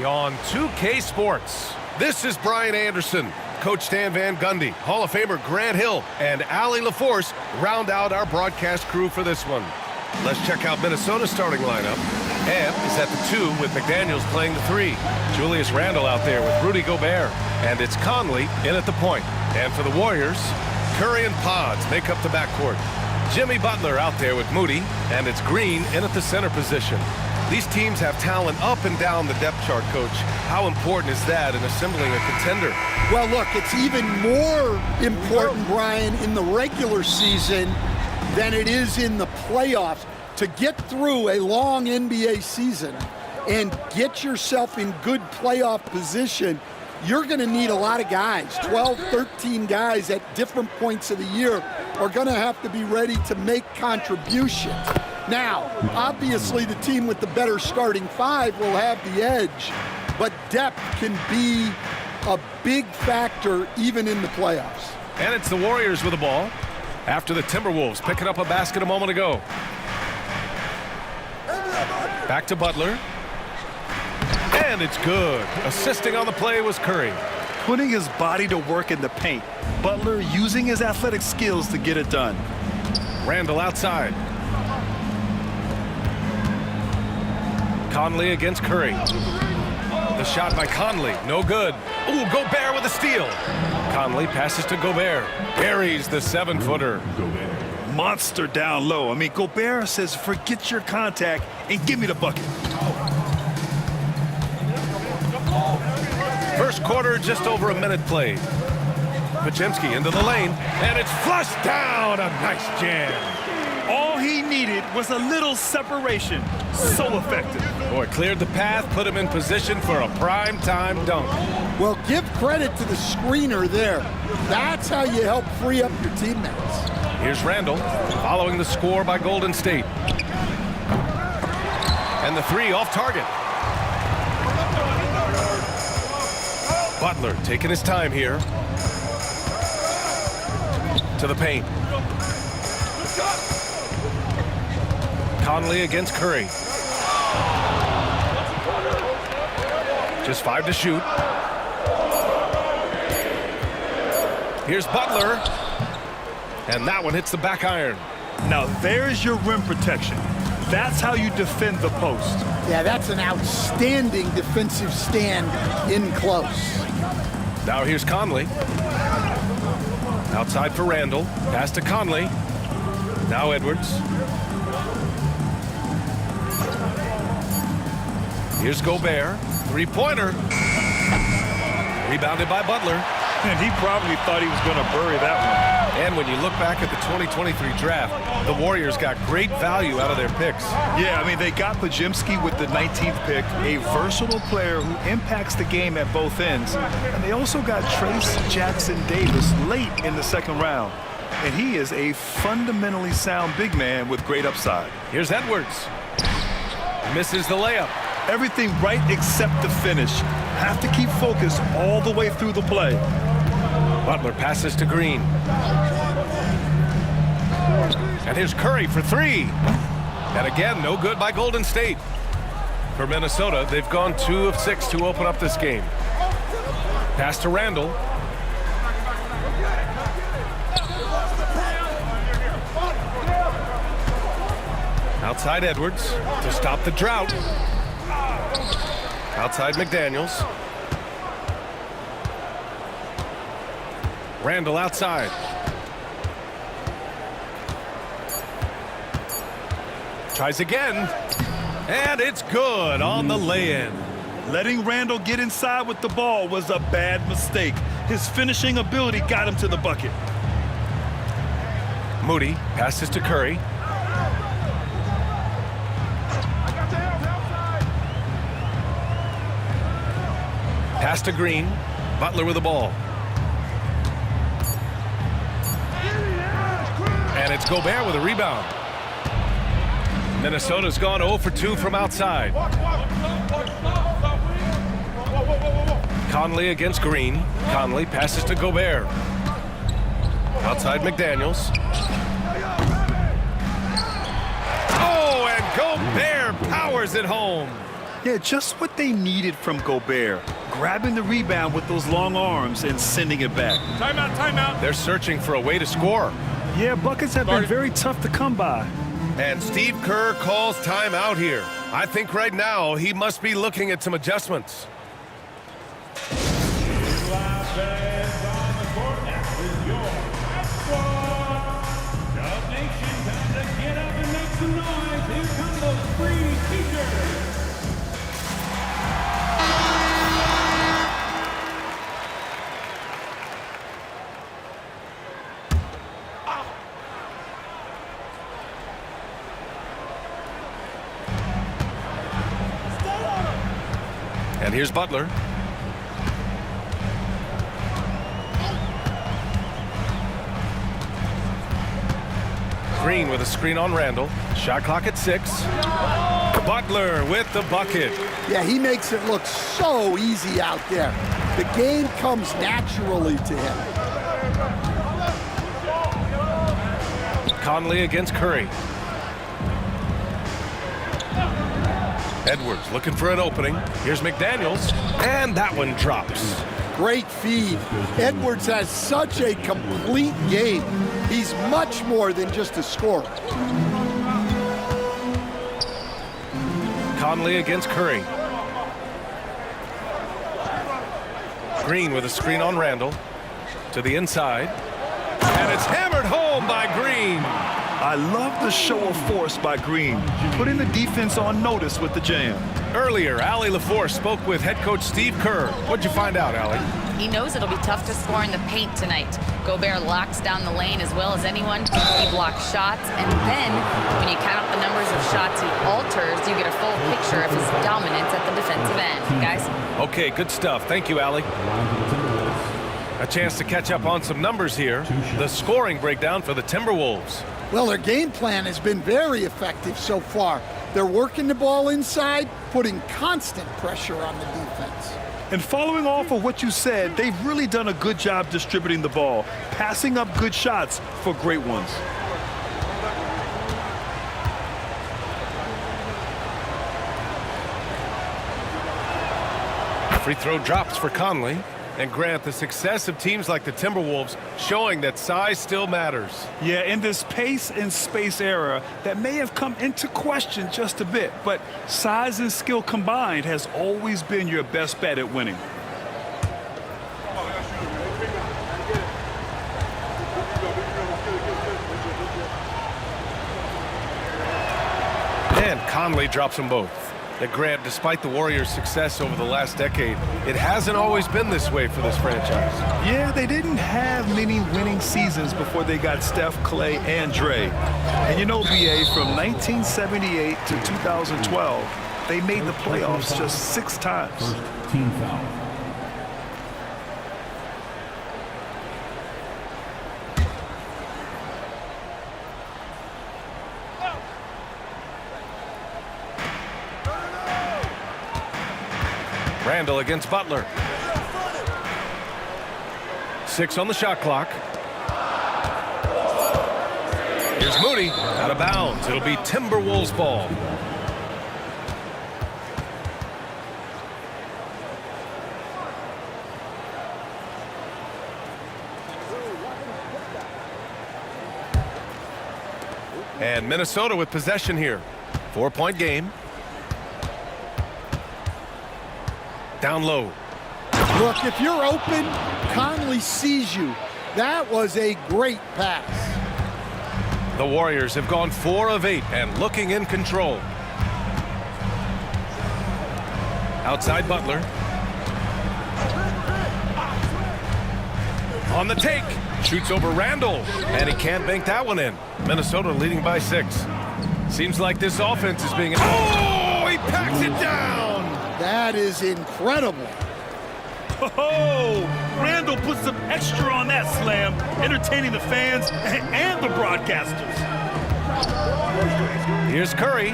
today on 2K Sports. This is Brian Anderson. Coach Stan Van Gundy, Hall of Famer Grant Hill, and Allie LaForce round out our broadcast crew for this one. Let's check out Minnesota's starting lineup. Ant is at the 2 with McDaniels playing the 3. Julius Randle out there with Rudy Gobert. And it's Conley in at the point. And for the Warriors, Curry and Pods make up the backcourt. Jimmy Butler out there with Moody. And it's Green in at the center position. These teams have talent up and down the depth chart, Coach. How important is that in assembling a contender? Well, look, it's even more important, Brian, in the regular season than it is in the playoffs. To get through a long NBA season and get yourself in good playoff position, you're going to need a lot of guys. 12, 13 guys at different points of the year are going to have to be ready to make contributions. Now, obviously, the team with the better starting 5 will have the edge, but depth can be a big factor even in the playoffs. And it's the Warriors with the ball after the Timberwolves picking up a basket a moment ago. Back to Butler. And it's good. Assisting on the play was Curry. Putting his body to work in the paint. Butler using his athletic skills to get it done. Randle outside. Conley against Curry. The shot by Conley, no good. Ooh, Gobert with a steal. Conley passes to Gobert. Buries the 7-footer. Monster down low. I mean, Gobert says, forget your contact and give me the bucket. First quarter, just over a minute played. Pajemski into the lane, and it's flushed down. A nice jam. All he needed was a little separation. So effective. Boy, cleared the path, put him in position for a prime-time dunk. Well, give credit to the screener there. That's how you help free up your teammates. Here's Randle, following the score by Golden State. And the 3 off target. Butler taking his time here. To the paint. Conley against Curry. Just 5 to shoot. Here's Butler. And that one hits the back iron. Now there's your rim protection. That's how you defend the post. Yeah, that's an outstanding defensive stand in close. Now here's Conley. Outside for Randle. Pass to Conley. Now Edwards. Here's Gobert. 3-pointer. Rebounded by Butler. And he probably thought he was going to bury that one. And when you look back at the 2023 draft, the Warriors got great value out of their picks. Yeah, I mean, they got Pajemski with the 19th pick, a versatile player who impacts the game at both ends. And they also got Trace Jackson Davis late in the second round. And he is a fundamentally sound big man with great upside. Here's Edwards. Misses the layup. Everything right except the finish. Have to keep focused all the way through the play. Butler passes to Green. And here's Curry for 3. And again, no good by Golden State. For Minnesota, they've gone 2 of 6 to open up this game. Pass to Randle. Outside Edwards to stop the drought. Outside McDaniels. Randle outside. Tries again. And it's good on the lay-in. Letting Randle get inside with the ball was a bad mistake. His finishing ability got him to the bucket. Moody passes to Curry. Pass to Green. Butler with the ball. And it's Gobert with a rebound. Minnesota's gone 0 for 2 from outside. Conley against Green. Conley passes to Gobert. Outside McDaniels. Oh, and Gobert powers it home. Yeah, just what they needed from Gobert. Grabbing the rebound with those long arms and sending it back. Timeout, timeout. They're searching for a way to score. Yeah, buckets have been very tough to come by. And Steve Kerr calls timeout here. I think right now he must be looking at some adjustments. And here's Butler. Green with a screen on Randall. Shot clock at 6. Butler with the bucket. Yeah, he makes it look so easy out there. The game comes naturally to him. Conley against Curry. Edwards looking for an opening. Here's McDaniels. And that one drops. Great feed. Edwards has such a complete game. He's much more than just a scorer. Conley against Curry. Green with a screen on Randall. To the inside. And it's hammered home by Green. I love the show of force by Green, putting the defense on notice with the jam. Earlier, Allie LaForce spoke with head coach Steve Kerr. What'd you find out, Allie? He knows it'll be tough to score in the paint tonight. Gobert locks down the lane as well as anyone. He blocks shots, and then when you count up the numbers of shots he alters, you get a full picture of his dominance at the defensive end. Guys? Okay, good stuff. Thank you, Allie. A chance to catch up on some numbers here. The scoring breakdown for the Timberwolves. Well, their game plan has been very effective so far. They're working the ball inside, putting constant pressure on the defense. And following off of what you said, they've really done a good job distributing the ball, passing up good shots for great ones. Free throw drops for Conley. And Grant, the success of teams like the Timberwolves showing that size still matters. Yeah, in this pace and space era, that may have come into question just a bit, but size and skill combined has always been your best bet at winning. And Conley drops them both. That Grant, despite the Warriors' success over the last decade, it hasn't always been this way for this franchise. Yeah, they didn't have many winning seasons before they got Steph, Clay, and Dre. And you know, BA, from 1978 to 2012, they made the playoffs just 6 times. Team foul. Randall against Butler. 6 on the shot clock. Here's Moody out of bounds. It'll be Timberwolves ball. And Minnesota with possession here. 4-point game. Down low. Look, if you're open, Conley sees you. That was a great pass. The Warriors have gone 4 of 8 and looking in control. Outside Butler. On the take. Shoots over Randall. And he can't bank that one in. Minnesota leading by 6. Seems like this offense is being... Oh, he packs it down. That is incredible. Oh, Randall put some extra on that slam, entertaining the fans and the broadcasters. Here's Curry.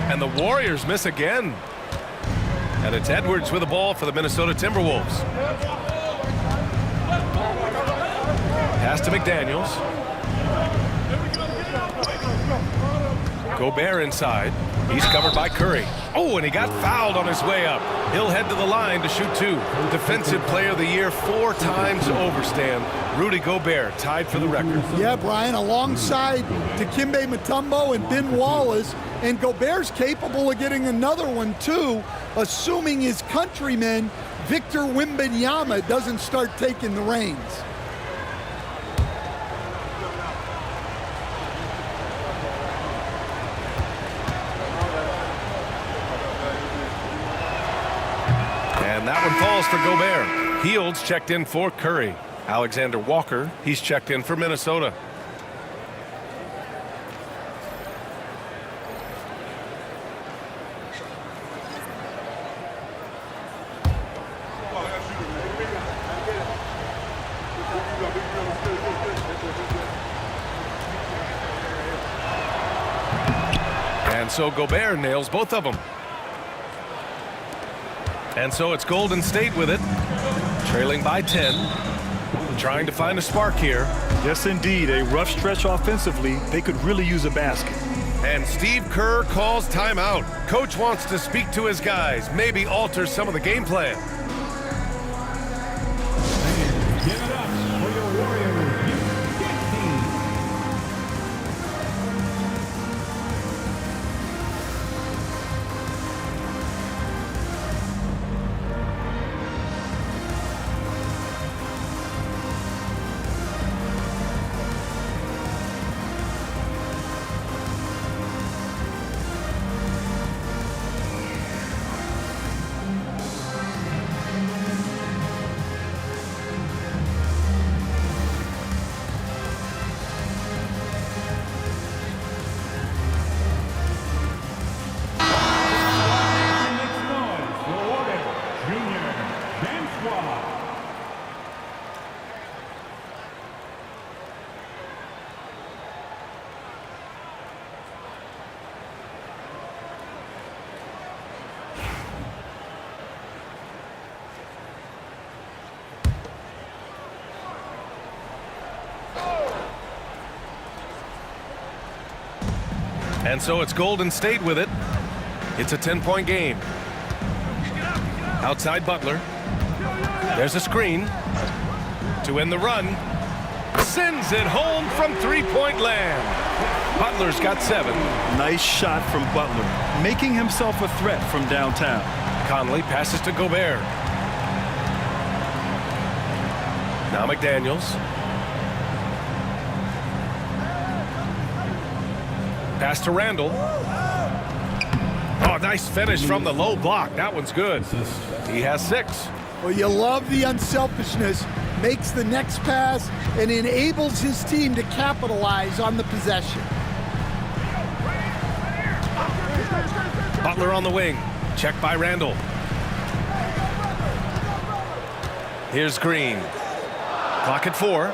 And the Warriors miss again. And it's Edwards with the ball for the Minnesota Timberwolves. Pass to McDaniels. Gobert inside. He's covered by Curry. Oh, and he got fouled on his way up. He'll head to the line to shoot 2. Defensive Player of the Year 4 times over, Stan. Rudy Gobert tied for the record. Yeah, Brian, alongside Dikembe Mutombo and Ben Wallace, and Gobert's capable of getting another one too, assuming his countryman Victor Wembanyama doesn't start taking the reins. And that one falls for Gobert. Fields checked in for Curry. Alexander Walker, he's checked in for Minnesota. And so Gobert nails both of them. And so it's Golden State with it, trailing by 10, trying to find a spark here. Yes, indeed. A rough stretch offensively. They could really use a basket. And Steve Kerr calls timeout. Coach wants to speak to his guys, maybe alter some of the game plan. Give it up for your Warriors. And so it's Golden State with it. It's a 10-point game. Outside Butler. There's a screen to end the run. Sends it home from three-point land. Butler's got 7. Nice shot from Butler, making himself a threat from downtown. Conley passes to Gobert. Now McDaniels. Pass to Randall. Oh, nice finish from the low block. That one's good. He has 6. Well, you love the unselfishness. Makes the next pass and enables his team to capitalize on the possession. Butler on the wing. Check by Randall. Here's Green. Clock at 4.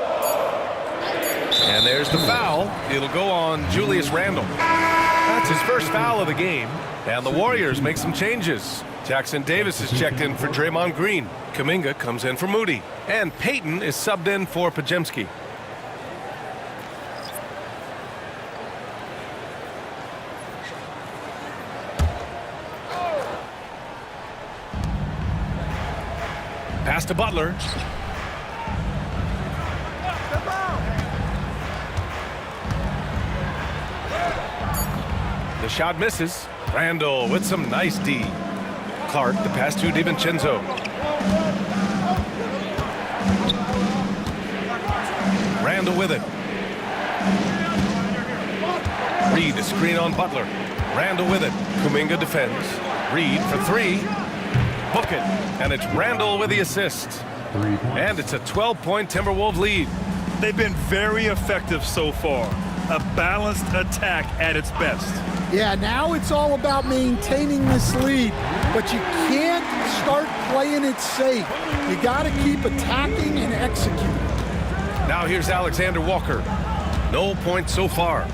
And there's the foul. It'll go on Julius Randle. That's his first foul of the game. And the Warriors make some changes. Jackson Davis is checked in for Draymond Green. Kuminga comes in for Moody. And Payton is subbed in for Podziemski. Pass to Butler. The shot misses. Randall with some nice D. Clark, the pass to DiVincenzo. Randall with it. Reed, a screen on Butler. Randall with it. Kuminga defends. Reed for 3. Book it. And it's Randall with the assist. And it's a 12-point Timberwolves lead. They've been very effective so far. A balanced attack at its best. Yeah, now it's all about maintaining this lead, but you can't start playing it safe. You got to keep attacking and executing. Now here's Alexander Walker. No points so far.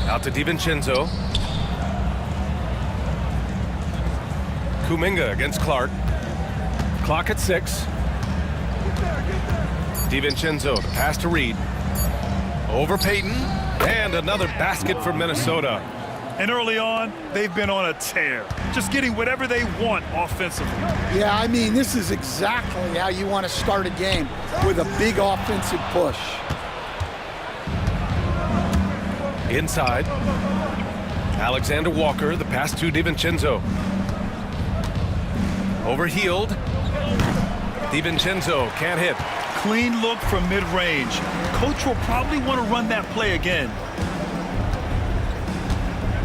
Out to DiVincenzo. Kuminga against Clark. Clock at 6. DiVincenzo, the pass to Reed. Over Payton. And another basket for Minnesota. And early on, they've been on a tear, just getting whatever they want offensively. Yeah, I mean, this is exactly how you want to start a game, with a big offensive push. Inside. Alexander Walker, the pass to DiVincenzo. Overhealed. DiVincenzo can't hit. Clean look from mid-range. Coach will probably want to run that play again.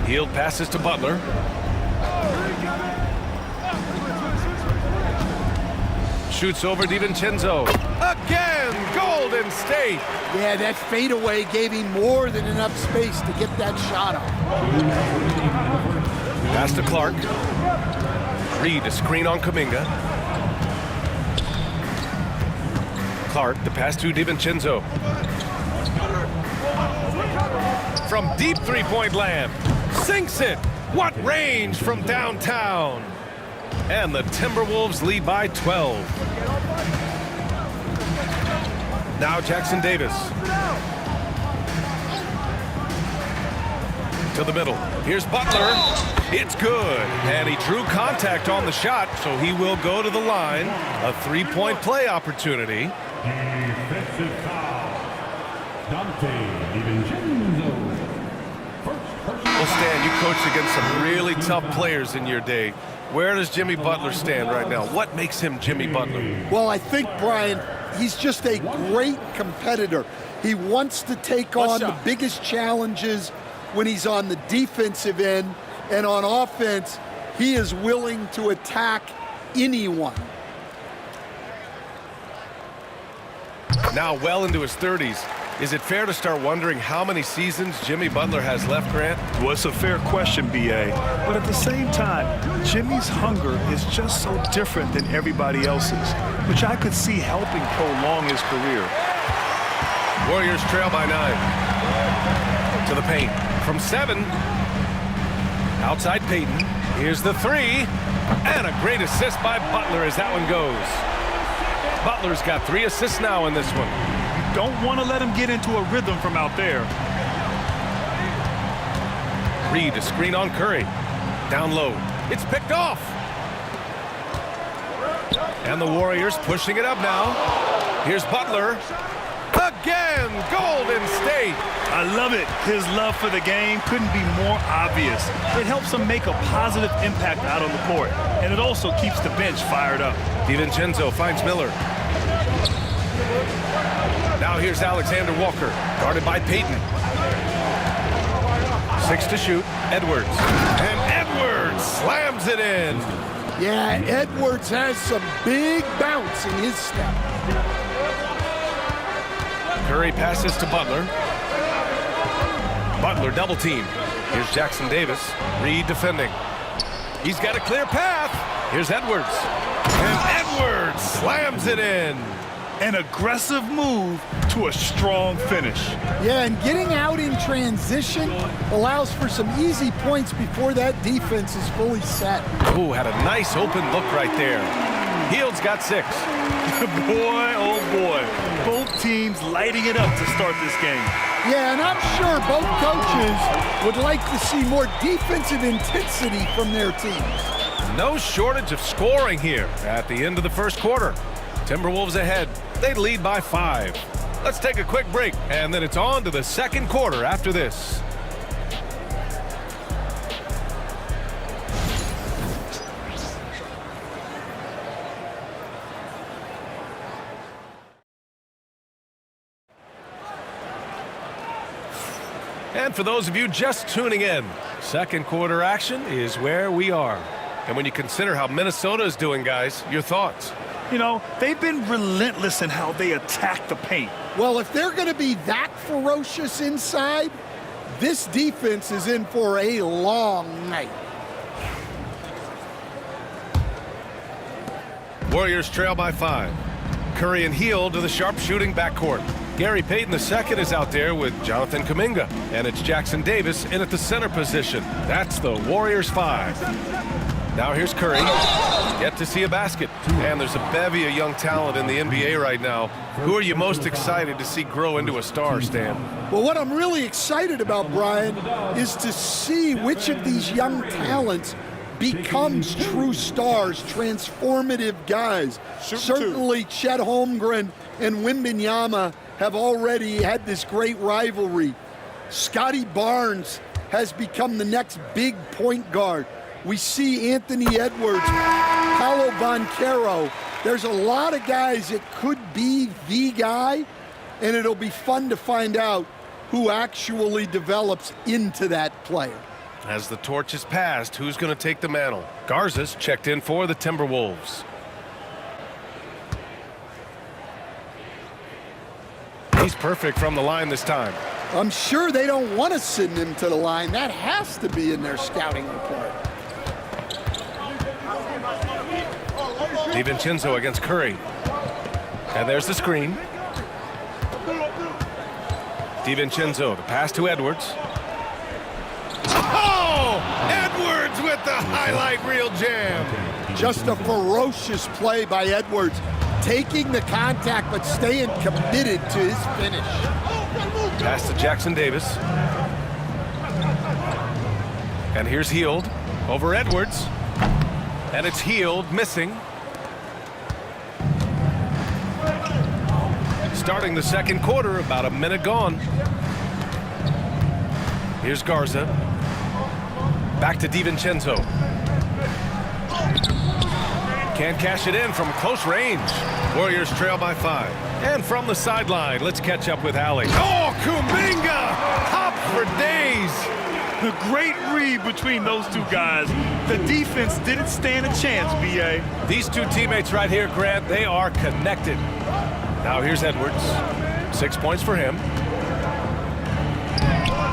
Hield passes to Butler. Shoots over DiVincenzo. Again, Golden State. Yeah, that fadeaway gave him more than enough space to get that shot off. Pass to Clark. Reed, a screen on Kuminga. Clark, the pass to DiVincenzo. From deep three-point land. Sinks it. What range from downtown. And the Timberwolves lead by 12. Now Jackson Davis. To the middle. Here's Butler. It's good. And he drew contact on the shot, so he will go to the line. A three-point play opportunity. Defensive foul. Dante DiVincenzo. Well, Stan, you coached against some really tough players in your day. Where does Jimmy Butler stand right now? What makes him Jimmy Butler? Well, I think, Brian, he's just a great competitor. He wants to take on the biggest challenges when he's on the defensive end, and on offense, he is willing to attack anyone. Now well into his 30s. Is it fair to start wondering how many seasons Jimmy Butler has left, Grant? Well, it's a fair question, B.A. But at the same time, Jimmy's hunger is just so different than everybody else's, which I could see helping prolong his career. Warriors trail by 9. To the paint. From 7. Outside Payton. Here's the 3. And a great assist by Butler as that one goes. Butler's got 3 assists now in this one. Don't want to let him get into a rhythm from out there. Reed, a screen on Curry. Down low. It's picked off. And the Warriors pushing it up now. Here's Butler. Again, Golden State. I love it. His love for the game couldn't be more obvious. It helps him make a positive impact out on the court, and it also keeps the bench fired up. DiVincenzo finds Miller. Now here's Alexander Walker, guarded by Payton. 6 to shoot, Edwards. And Edwards slams it in. Yeah, Edwards has some big bounce in his step. Curry passes to Butler. Butler double team. Here's Jackson Davis. Reed defending. He's got a clear path. Here's Edwards. And Edwards slams it in. An aggressive move to a strong finish. Yeah, and getting out in transition allows for some easy points before that defense is fully set. Ooh, had a nice open look right there. Hield's got 6. Boy, oh boy. Both teams lighting it up to start this game. Yeah, and I'm sure both coaches would like to see more defensive intensity from their teams. No shortage of scoring here at the end of the first quarter. Timberwolves ahead. They lead by 5. Let's take a quick break, and then it's on to the second quarter after this. And for those of you just tuning in, second quarter action is where we are. And when you consider how Minnesota is doing, guys, your thoughts? You know, they've been relentless in how they attack the paint. Well, if they're going to be that ferocious inside, this defense is in for a long night. Warriors trail by 5. Curry and Hield to the sharpshooting backcourt. Gary Payton II is out there with Jonathan Kuminga. And it's Jackson Davis in at the center position. That's the Warriors 5. Now here's Curry. Yet to see a basket. And there's a bevy of young talent in the NBA right now. Who are you most excited to see grow into a star, Stan? Well, what I'm really excited about, Brian, is to see which of these young talents becomes true stars, transformative guys. Certainly Chet Holmgren and Wembanyama have already had this great rivalry. Scotty Barnes has become the next big point guard. We see Anthony Edwards, Paolo Banchero. There's a lot of guys that could be the guy, and it'll be fun to find out who actually develops into that player. As the torch is passed, who's going to take the mantle? Garza's checked in for the Timberwolves. He's perfect from the line this time. I'm sure they don't want to send him to the line. That has to be in their scouting report. DiVincenzo against Curry. And there's the screen. DiVincenzo, the pass to Edwards. Oh! Edwards with the highlight reel jam. Just a ferocious play by Edwards, taking the contact but staying committed to his finish. Pass to Jackson Davis. And here's Hield over Edwards. And it's Hield missing. Starting the second quarter, about a minute gone. Here's Garza. Back to DiVincenzo. Can't cash it in from close range. Warriors trail by 5. And from the sideline, let's catch up with Allie. Oh, Kuminga! Hop for days! A great read between those two guys. The defense didn't stand a chance, B.A. These two teammates right here, Grant, they are connected. Now here's Edwards. 6 points for him.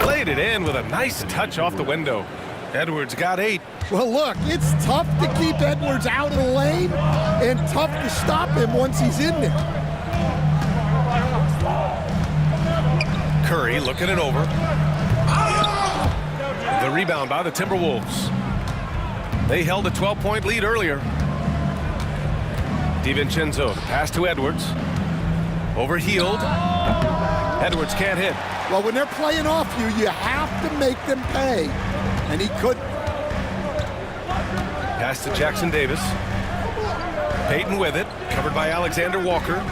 Played it in with a nice touch off the window. Edwards got 8. Well, look, it's tough to keep Edwards out of the lane and tough to stop him once he's in there. Curry looking it over. The rebound by the Timberwolves. They held a 12-point lead earlier. DiVincenzo, the pass to Edwards. Over Hield. Edwards can't hit. Well, when they're playing off you, you have to make them pay. And he couldn't. Pass to Jackson Davis. Payton with it. Covered by Alexander Walker.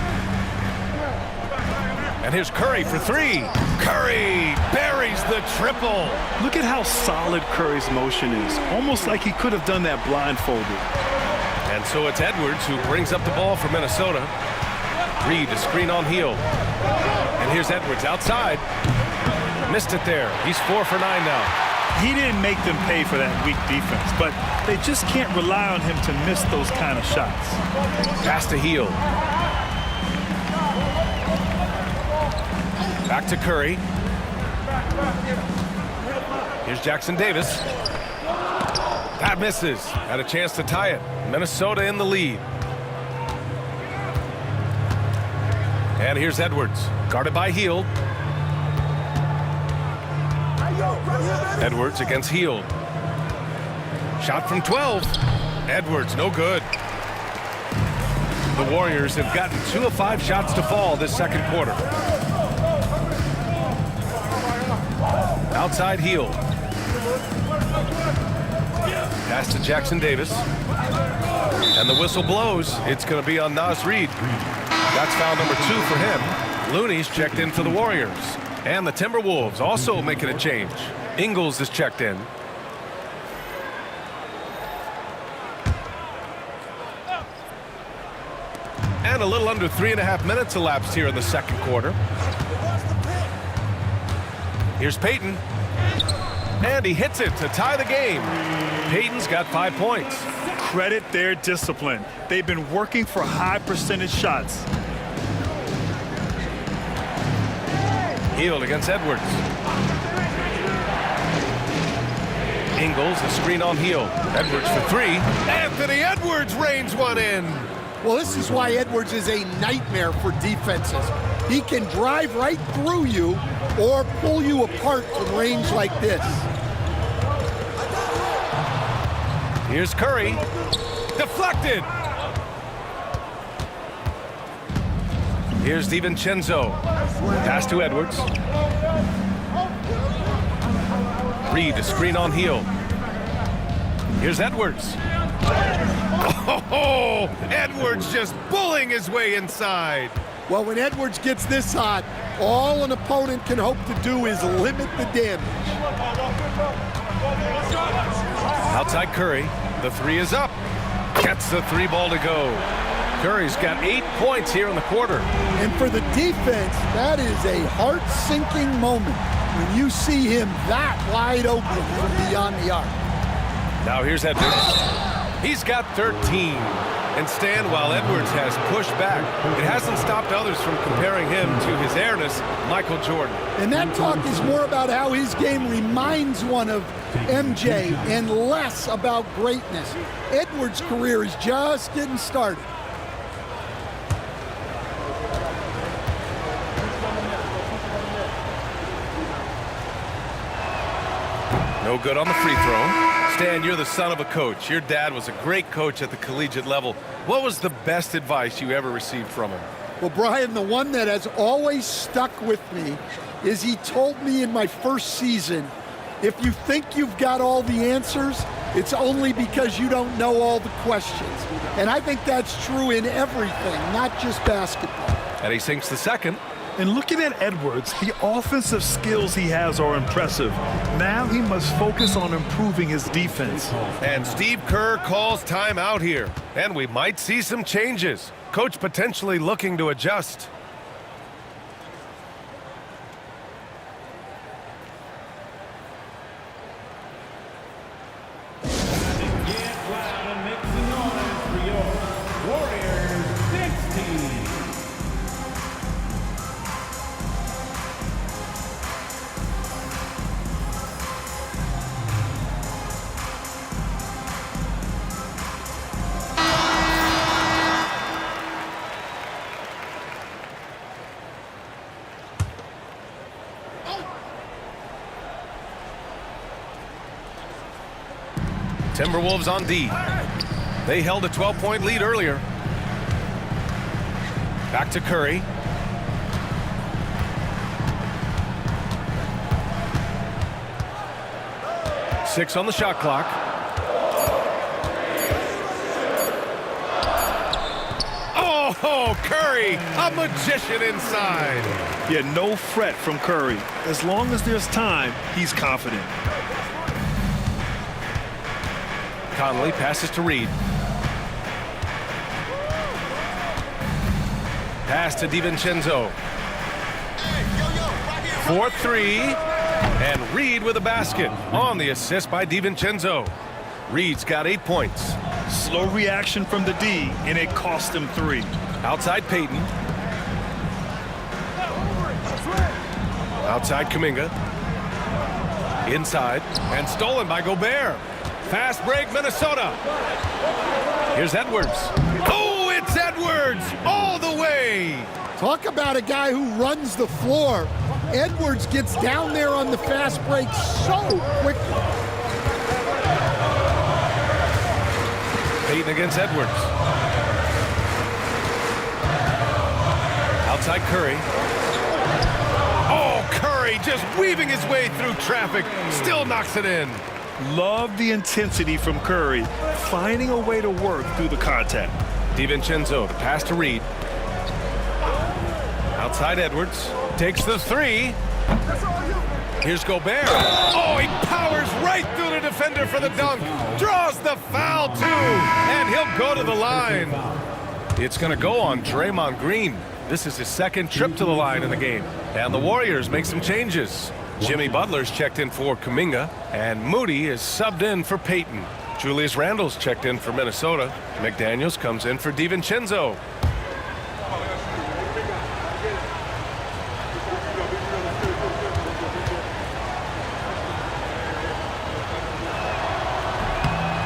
And here's Curry for 3. Curry buries the triple. Look at how solid Curry's motion is. Almost like he could have done that blindfolded. And so it's Edwards who brings up the ball for Minnesota. Reed to screen on Hield. And here's Edwards outside. Missed it there. He's 4 for 9 now. He didn't make them pay for that weak defense, but they just can't rely on him to miss those kind of shots. Pass to Hield. Back to Curry. Here's Jackson Davis. That misses. Had a chance to tie it. Minnesota in the lead. And here's Edwards. Guarded by Hield. Edwards against Hield. Shot from 12. Edwards, no good. The Warriors have gotten 2 of 5 shots to fall this second quarter. Outside Hield. Pass to Jackson Davis. And the whistle blows. It's going to be on Naz Reid. That's foul number 2 for him. Looney's checked in for the Warriors. And the Timberwolves also making a change. Ingles is checked in. And a little under 3.5 minutes elapsed here in the second quarter. Here's Payton. And he hits it to tie the game. Payton's got 5 points. Credit their discipline. They've been working for high percentage shots. Hield against Edwards. Ingles, a screen on Hield. Edwards for 3. Anthony Edwards rains one in. Well, this is why Edwards is a nightmare for defenses. He can drive right through you or pull you apart from range like this. Here's Curry. Deflected. Here's DiVincenzo. Pass to Edwards. Reed, a screen on heel. Here's Edwards. Oh, Edwards just bullying his way inside. Well, when Edwards gets this hot, all an opponent can hope to do is limit the damage. Outside Curry. The three is up. Gets the three ball to go. Curry's got 8 points here in the quarter. And for the defense, that is a heart-sinking moment when you see him that wide open from beyond the arc. Now here's Edwards. He's got 13. And Stan, while Edwards has pushed back, it hasn't stopped others from comparing him to his airness, Michael Jordan. And that talk is more about how his game reminds one of MJ and less about greatness. Edwards' career is just getting started. No good on the free throw. Stan, you're the son of a coach. Your dad was a great coach at the collegiate level. What was the best advice you ever received from him? Well, Brian, the one that has always stuck with me is he told me in my first season, if you think you've got all the answers, it's only because you don't know all the questions. And I think that's true in everything, not just basketball. And he sinks the second. And looking at Edwards, the offensive skills he has are impressive. Now he must focus on improving his defense. And Steve Kerr calls timeout here. And we might see some changes. Coach potentially looking to adjust. Get loud and make some noise for your Warriors 16. Timberwolves on D. They held a 12-point lead earlier. Back to Curry. Six on the shot clock. Oh, Curry, a magician inside. Yeah, no fret from Curry. As long as there's time, he's confident. Conley passes to Reed. Pass to DiVincenzo. 4-3. And Reed with a basket on the assist by DiVincenzo. Reed's got 8 points. Slow reaction from the D, and it cost him 3. Outside Payton. Outside Kuminga. Inside. And stolen by Gobert. Fast break, Minnesota. Here's Edwards. Oh, it's Edwards all the way. Talk about a guy who runs the floor. Edwards gets down there on the fast break so quickly. Payton against Edwards. Outside Curry. Oh, Curry just weaving his way through traffic. Still knocks it in. Love the intensity from Curry, finding a way to work through the contact. DiVincenzo, the pass to Reed. Outside Edwards. Takes the three. Here's Gobert. Oh, he powers right through the defender for the dunk. Draws the foul, too. And he'll go to the line. It's going to go on Draymond Green. This is his second trip to the line in the game. And the Warriors make some changes. Jimmy Butler's checked in for Kuminga, and Moody is subbed in for Payton. Julius Randle's checked in for Minnesota. McDaniels comes in for DiVincenzo.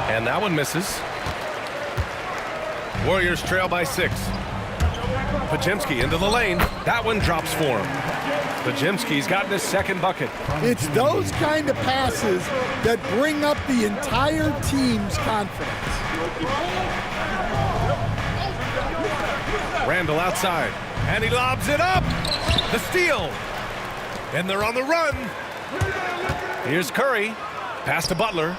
And that one misses. Warriors trail by 6. Podziemski into the lane. That one drops for him. Podziemski's gotten his second bucket. It's those kind of passes that bring up the entire team's confidence. Randall outside, and he lobs it up. The steal. And they're on the run. Here's Curry. Pass to Butler.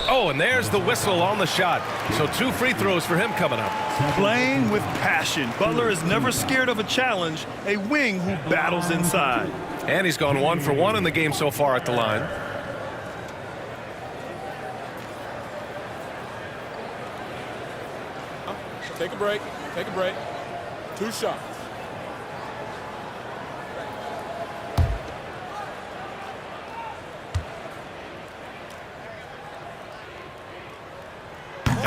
Oh, and there's the whistle on the shot. So 2 free throws for him coming up. Playing with passion. Butler is never scared of a challenge, a wing who battles inside. And he's gone 1 for 1 in the game so far at the line. Take a break. Take a break. 2 shots.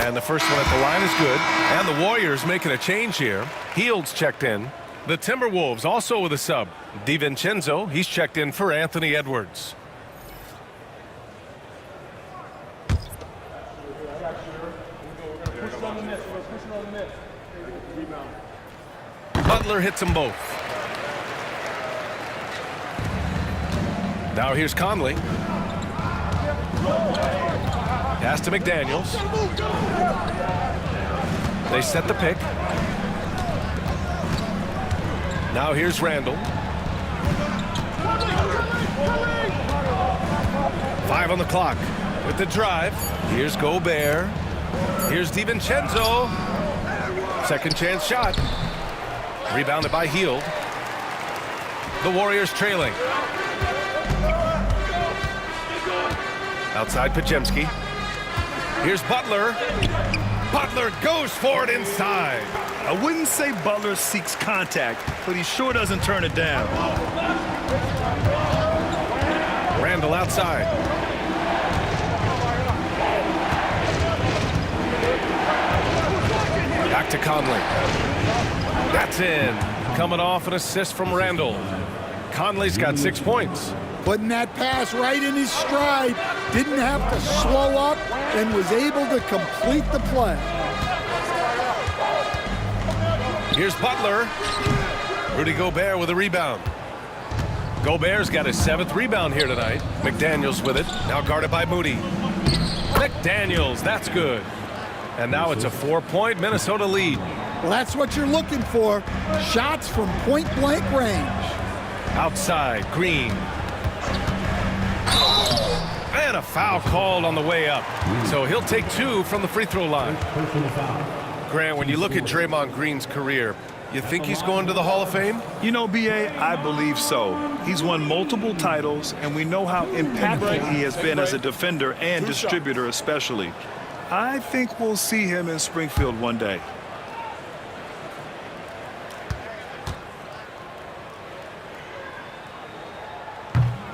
And the first one at the line is good. And the Warriors making a change here. Heald's checked in. The Timberwolves also with a sub. DiVincenzo, he's checked in for Anthony Edwards. Butler hits them both. Now here's Conley. Pass to McDaniels. They set the pick. Now here's Randall. 5 on the clock. With the drive. Here's Gobert. Here's DiVincenzo. Second chance shot. Rebounded by Hield. The Warriors trailing. Outside Pajemski. Here's Butler. Butler goes for it inside. I wouldn't say Butler seeks contact, but he sure doesn't turn it down. Randall outside. Back to Conley. That's in. Coming off an assist from Randall. Conley's got 6 points. Putting that pass right in his stride. Didn't have to slow up and was able to complete the play. Here's Butler. Rudy Gobert with a rebound. Gobert's got his 7th rebound here tonight. McDaniels with it. Now guarded by Moody. McDaniels, that's good. And now it's a 4-point Minnesota lead. Well, that's what you're looking for. Shots from point-blank range. Outside, Green. And a foul called on the way up. So he'll take 2 from the free throw line. Grant, when you look at Draymond Green's career, you think he's going to the Hall of Fame? You know, B.A., I believe so. He's won multiple titles, and we know how impactful he has been as a defender and distributor especially. I think we'll see him in Springfield one day.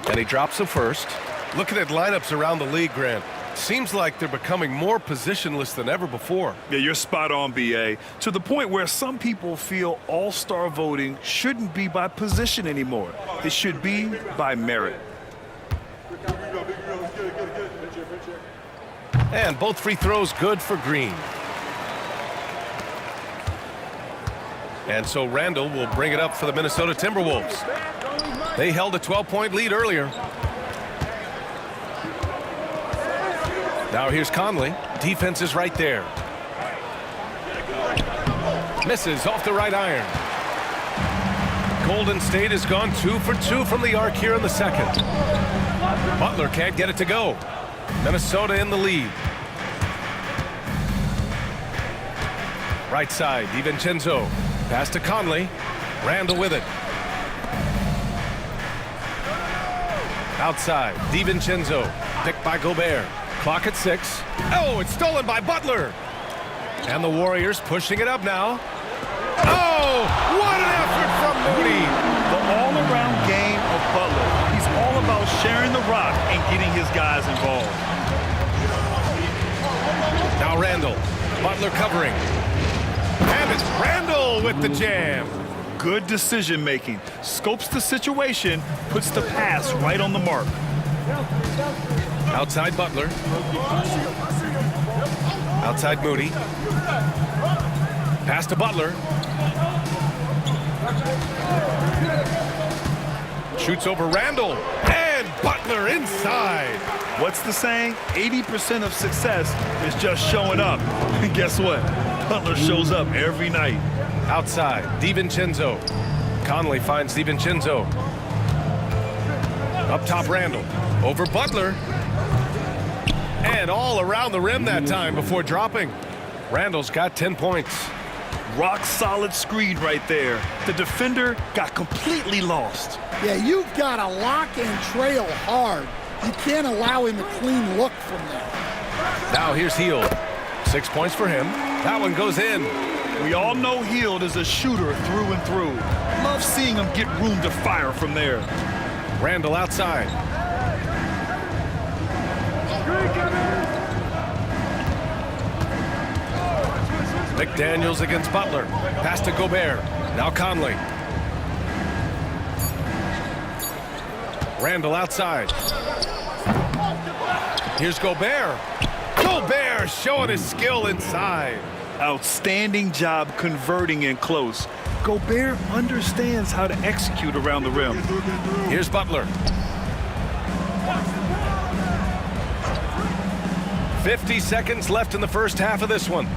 And he drops the first. Looking at lineups around the league, Grant, seems like they're becoming more positionless than ever before. Yeah, you're spot on, B.A. To the point where some people feel all-star voting shouldn't be by position anymore. It should be by merit. And both free throws good for Green. And so Randall will bring it up for the Minnesota Timberwolves. They held a 12-point lead earlier. Now here's Conley. Defense is right there. Misses off the right iron. Golden State has gone 2 for 2 from the arc here in the second. Butler can't get it to go. Minnesota in the lead. Right side, DiVincenzo. Pass to Conley. Randall with it. Outside, DiVincenzo. Picked by Gobert. Clock at 6. Oh, it's stolen by Butler. And the Warriors pushing it up now. Oh, what an effort from Moody. The all-around game of Butler. He's all about sharing the rock and getting his guys involved. Now Randall. Butler covering. And it's Randall with the jam. Good decision-making. Scopes the situation, puts the pass right on the mark. Outside Butler. Outside Moody. Pass to Butler. Shoots over Randall. And Butler inside. What's the saying? 80% of success is just showing up. And guess what? Butler shows up every night. Outside, DiVincenzo. Conley finds DiVincenzo. Up top, Randall. Over Butler. And all around the rim that time before dropping. Randall's got 10 points. Rock solid screen right there. The defender got completely lost. Yeah, you've got to lock and trail hard. You can't allow him a clean look from there. Now here's Hield. 6 points for him. That one goes in. We all know Hield is a shooter through and through. Love seeing him get room to fire from there. Randall outside. McDaniels against Butler. Pass to Gobert. Now Conley. Randall outside. Here's Gobert. Gobert showing his skill inside. Outstanding job converting in close. Gobert understands how to execute around the rim. Here's Butler. 50 seconds left in the first half of this one.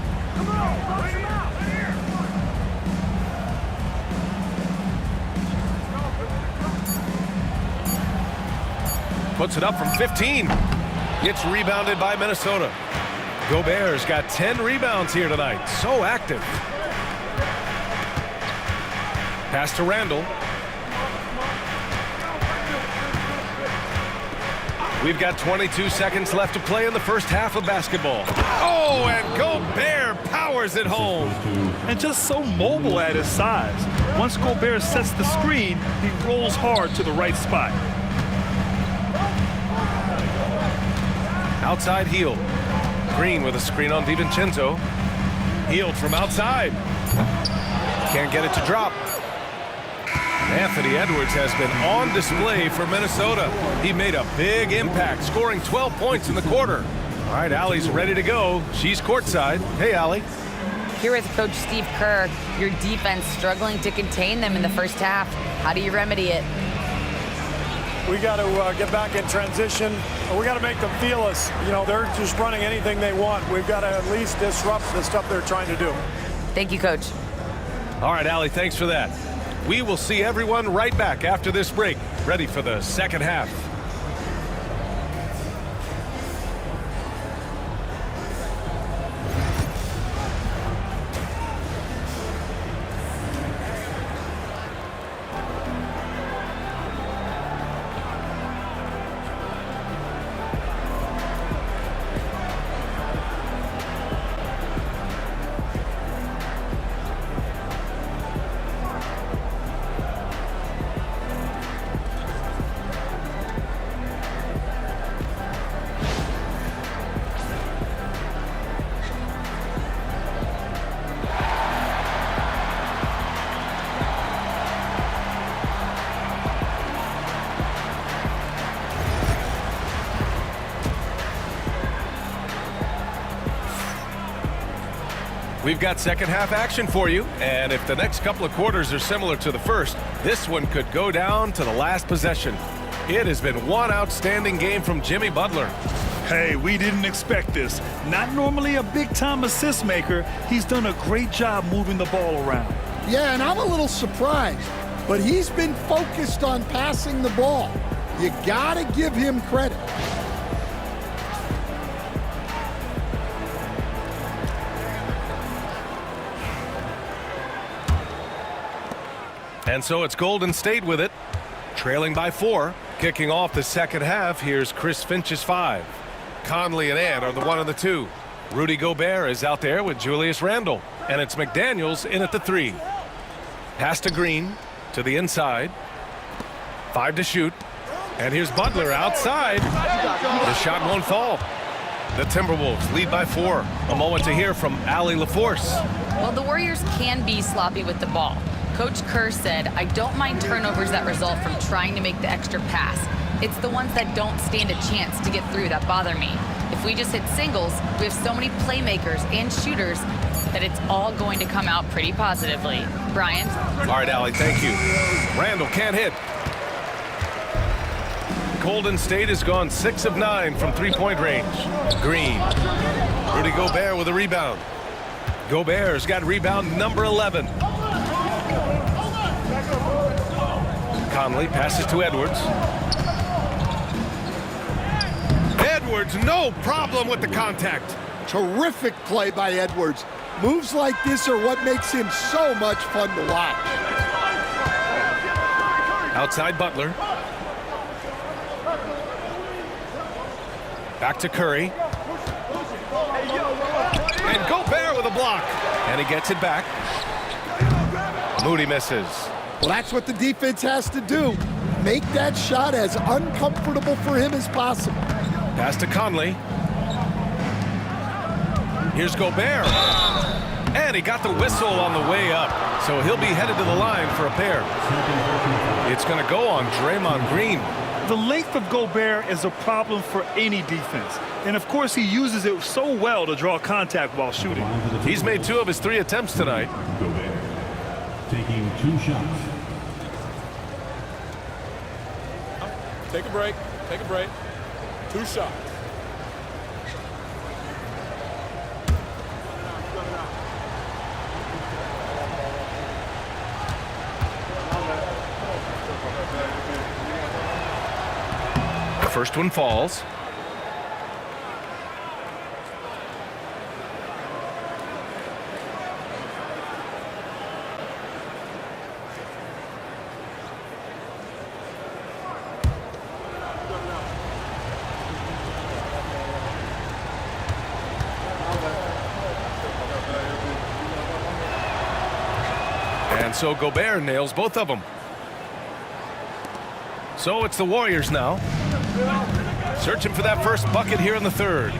Puts it up from 15. Gets rebounded by Minnesota. Gobert's got 10 rebounds here tonight. So active. Pass to Randall. We've got 22 seconds left to play in the first half of basketball. Oh, and Gobert powers it home. And just so mobile at his size. Once Gobert sets the screen, he rolls hard to the right spot. Outside Hield. Green with a screen on DiVincenzo. Hield from outside. Can't get it to drop. Anthony Edwards has been on display for Minnesota. He made a big impact, scoring 12 points in the quarter. All right, Allie's ready to go. She's courtside. Hey, Allie. Here with Coach Steve Kerr, your defense struggling to contain them in the first half. How do you remedy it? We got to get back in transition. We got to make them feel us. You know, they're just running anything they want. We've got to at least disrupt the stuff they're trying to do. Thank you, Coach. All right, Allie, thanks for that. We will see everyone right back after this break, ready for the second half. We've got second half action for you, and if the next couple of quarters are similar to the first, this one could go down to the last possession. It has been one outstanding game from Jimmy Butler. Hey, we didn't expect this. Not normally a big-time assist maker. He's done a great job moving the ball around. Yeah, and I'm a little surprised, but he's been focused on passing the ball. You gotta give him credit. And so it's Golden State with it, trailing by 4. Kicking off the second half, here's Chris Finch's 5. Conley and Ant are the 1 and the 2. Rudy Gobert is out there with Julius Randle. And it's McDaniels in at the 3. Pass to Green, to the inside. 5 to shoot. And here's Butler outside. The shot won't fall. The Timberwolves lead by 4. A moment to hear from Allie LaForce. Well, the Warriors can be sloppy with the ball. Coach Kerr said, I don't mind turnovers that result from trying to make the extra pass. It's the ones that don't stand a chance to get through that bother me. If we just hit singles, we have so many playmakers and shooters that it's all going to come out pretty positively. Brian? All right, Allie, thank you. Randall can't hit. Golden State has gone 6 of 9 from three-point range. Green. Rudy Gobert with a rebound. Gobert's got rebound number 11. Conley passes to Edwards. Edwards, no problem with the contact. Terrific play by Edwards. Moves like this are what makes him so much fun to watch. Outside Butler. Back to Curry. And Gobert with a block. And he gets it back. Moody misses. Well, that's what the defense has to do. Make that shot as uncomfortable for him as possible. Pass to Conley. Here's Gobert. And he got the whistle on the way up. So he'll be headed to the line for a pair. It's going to go on Draymond Green. The length of Gobert is a problem for any defense. And, of course, he uses it so well to draw contact while shooting. He's made 2 of his 3 attempts tonight. Gobert taking 2 shots. Take a break. Take a break. 2 shots. The first one falls. And so Gobert nails both of them. So it's the Warriors now. Searching for that first bucket here in the third.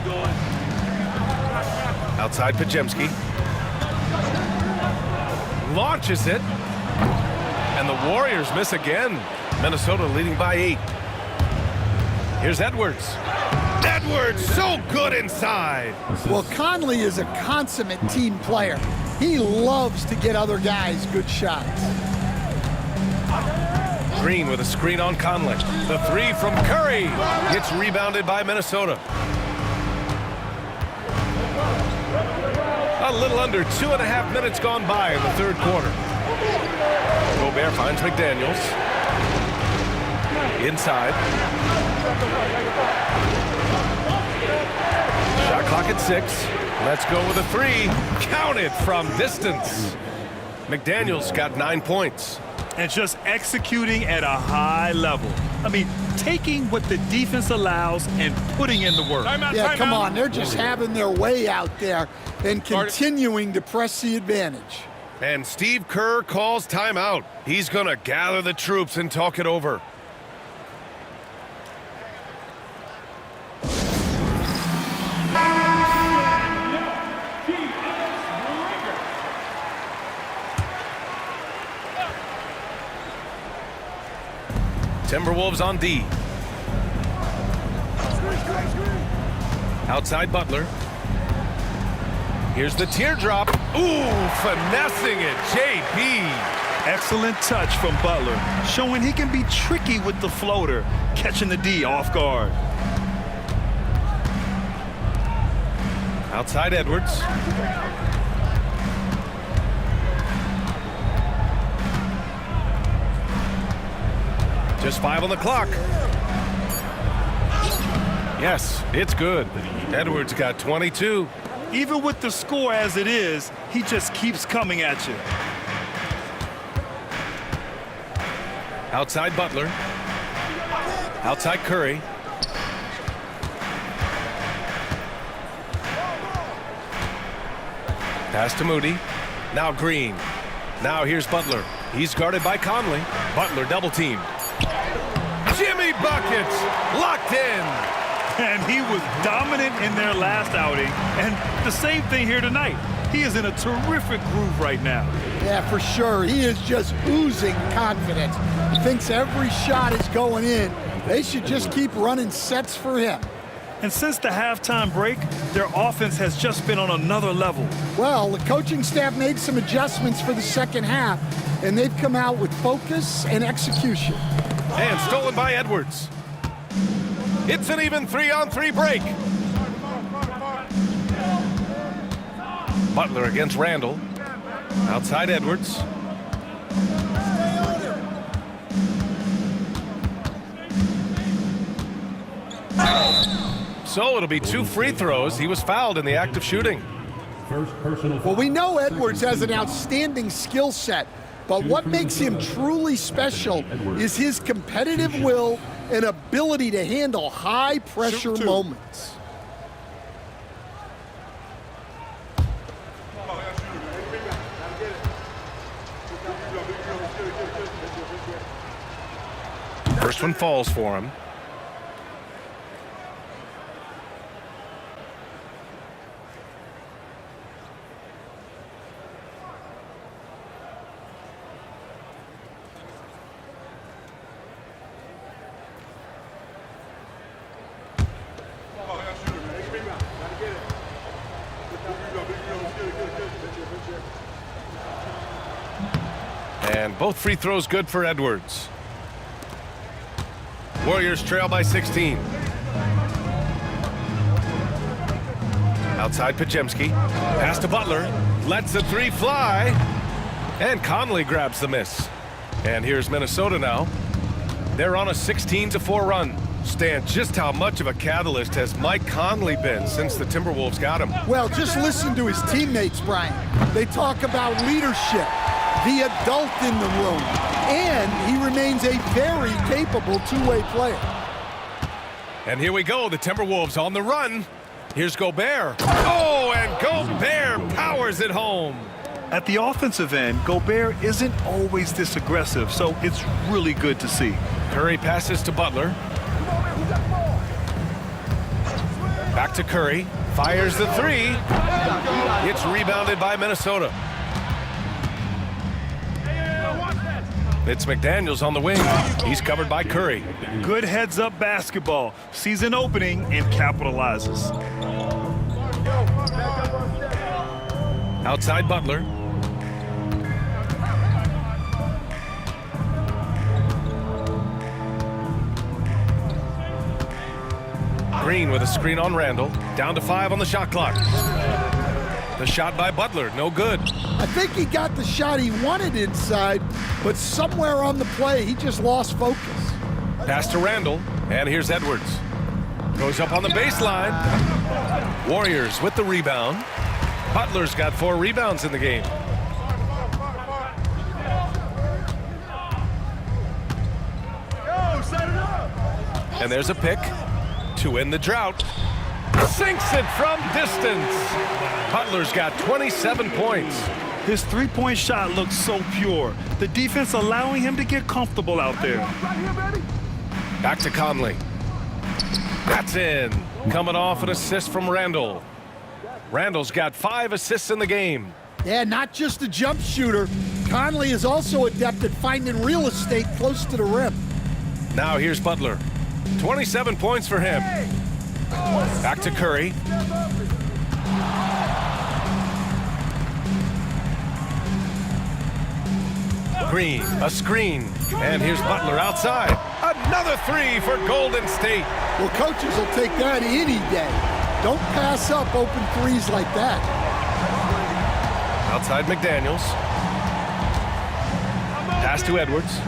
Outside Pajemski. Launches it. And the Warriors miss again. Minnesota leading by 8. Here's Edwards. Edwards so good inside. Well, Conley is a consummate team player. He loves to get other guys good shots. Green with a screen on Conley. The 3 from Curry gets rebounded by Minnesota. A little under 2.5 minutes gone by in the third quarter. Gobert finds McDaniels. Inside. Shot clock at 6. Let's go with a 3. Counted from distance. McDaniels got 9 points. And just executing at a high level. I mean, taking what the defense allows and putting in the work. Yeah, come on. They're just having their way out there and continuing to press the advantage. And Steve Kerr calls timeout. He's going to gather the troops and talk it over. Timberwolves on D. Outside Butler. Here's the teardrop. Ooh, finessing it, JB. Excellent touch from Butler, showing he can be tricky with the floater, catching the D off guard. Outside Edwards. Just 5 on the clock. Yes, it's good. Edwards got 22. Even with the score as it is, he just keeps coming at you. Outside Butler. Outside Curry. Pass to Moody. Now Green. Now here's Butler. He's guarded by Conley. Butler double team. Jimmy buckets locked in. And he was dominant in their last outing. And the same thing here tonight. He is in a terrific groove right now. Yeah, for sure. He is just oozing confidence. He thinks every shot is going in. They should just keep running sets for him. And since the halftime break, their offense has just been on another level. Well, the coaching staff made some adjustments for the second half, and they've come out with focus and execution. And stolen by Edwards. It's an even 3-on-3 break. Butler against Randall. Outside Edwards. So it'll be 2 free throws. He was fouled in the act of shooting. First personal Well, we know Edwards has an outstanding skill set, but what makes him truly special is his competitive will and ability to handle high-pressure moments. First one falls for him. And both free throws good for Edwards. Warriors trail by 16. Outside Pajemski. Pass to Butler. Lets the 3 fly. And Conley grabs the miss. And here's Minnesota now. They're on a 16-4 run. Stan, just how much of a catalyst has Mike Conley been since the Timberwolves got him? Well, just listen to his teammates, Brian. They talk about leadership, the adult in the room, and he remains a very capable two-way player. And here we go, the Timberwolves on the run. Here's Gobert. Oh, and Gobert powers it home. At the offensive end, Gobert isn't always this aggressive, so it's really good to see. Curry passes to Butler. Back to Curry. Fires the 3. It's rebounded by Minnesota. It's McDaniels on the wing. He's covered by Curry. Good heads-up basketball. Sees an opening and capitalizes. Outside Butler. Green with a screen on Randall. Down to 5 on the shot clock. The shot by Butler, no good. I think he got the shot he wanted inside, but somewhere on the play, he just lost focus. Pass to Randall, and here's Edwards. Goes up on the baseline. Warriors with the rebound. Butler's got 4 rebounds in the game. And there's a pick to end the drought. Sinks it from distance. Butler's got 27 points. His three-point shot looks so pure. The defense allowing him to get comfortable out there. Back to Conley. That's in. Coming off an assist from Randall. Randall's got 5 assists in the game. Yeah, not just a jump shooter. Conley is also adept at finding real estate close to the rim. Now here's Butler. 27 points for him. Back to Curry. Green, a screen. And here's Butler outside. Another 3 for Golden State. Well, coaches will take that any day. Don't pass up open threes like that. Outside McDaniels. Pass to Edwards.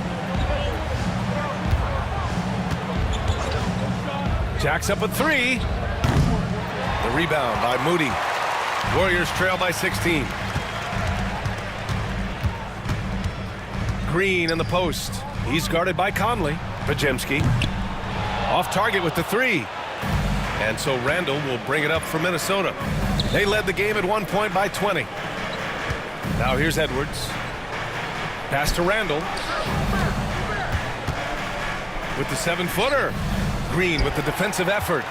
Jacks up a 3. The rebound by Moody. Warriors trail by 16. Green in the post. He's guarded by Conley. Pajemski. Off target with the 3. And so Randall will bring it up for Minnesota. They led the game at 1 point by 20. Now here's Edwards. Pass to Randall. With the 7-footer. Green with the defensive effort.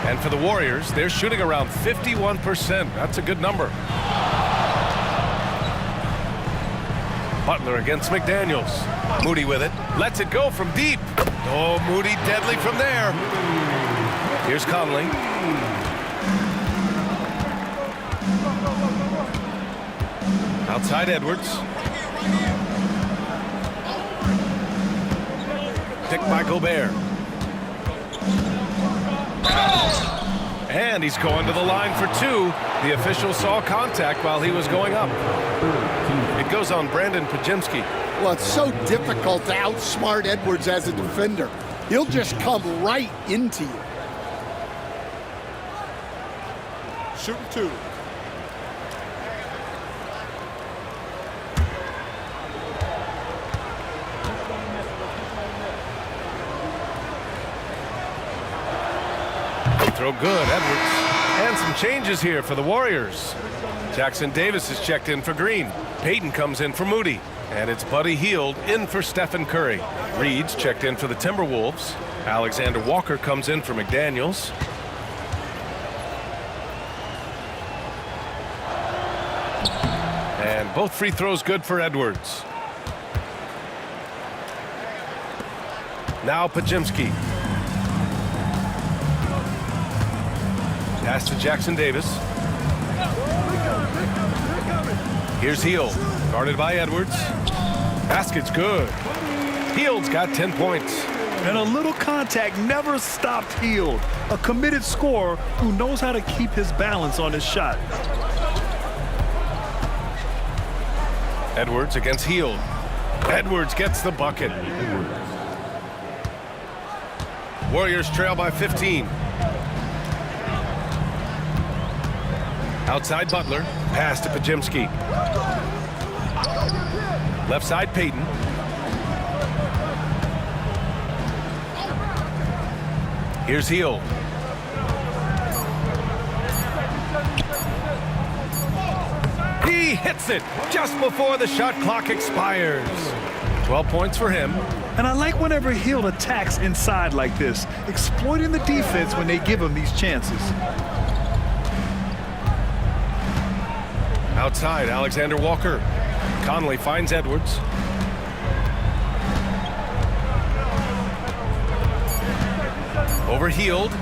And for the Warriors, they're shooting around 51%. That's a good number. Butler against McDaniels. Moody with it. Lets it go from deep. Oh, Moody deadly from there. Here's Conley. Outside Edwards. Picked by Gobert. And he's going to the line for two. The official saw contact while he was going up. It goes on Brandon Pajemski. Well, it's so difficult to outsmart Edwards as a defender. He'll just come right into you. Shooting two. Throw good, Edwards. And some changes here for the Warriors. Jackson Davis is checked in for Green. Payton comes in for Moody. And it's Buddy Hield in for Stephen Curry. Reed's checked in for the Timberwolves. Alexander Walker comes in for McDaniels. And both free throws good for Edwards. Now Pajemski. Pass to Jackson Davis. Here's Hield, guarded by Edwards. Basket's good. Hield's got 10 points. And a little contact never stopped Hield. A committed scorer who knows how to keep his balance on his shot. Edwards against Hield. Edwards gets the bucket. Warriors trail by 15. Outside Butler. Pass to Pajemski. Left side Payton. Here's Hield. He hits it just before the shot clock expires. 12 points for him. And I like whenever Hield attacks inside like this, exploiting the defense when they give him these chances. Outside, Alexander Walker. Conley finds Edwards. Over Hield.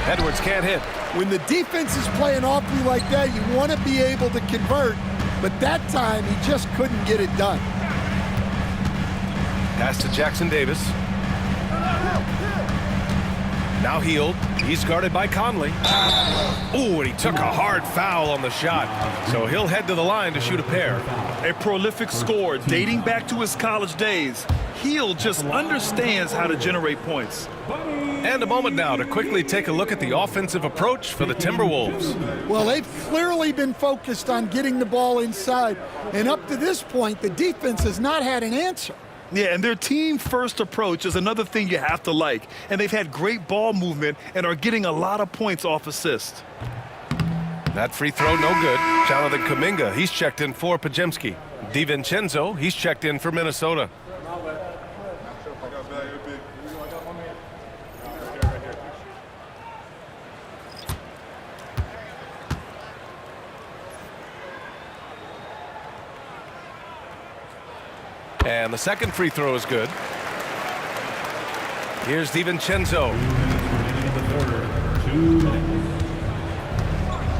Edwards can't hit. When the defense is playing off you like that, you want to be able to convert, but that time he just couldn't get it done. Pass to Jackson Davis. Now Hield. He's guarded by Conley. Ooh, and he took a hard foul on the shot. So he'll head to the line to shoot a pair. A prolific scorer dating back to his college days. Hield just understands how to generate points. And a moment now to quickly take a look at the offensive approach for the Timberwolves. Well, they've clearly been focused on getting the ball inside, and up to this point, the defense has not had an answer. Yeah, and their team-first approach is another thing you have to like. And they've had great ball movement and are getting a lot of points off assists. That free throw, no good. Jonathan Kuminga, he's checked in for Pajemski. DiVincenzo, he's checked in for Minnesota. And the second free throw is good. Here's DiVincenzo.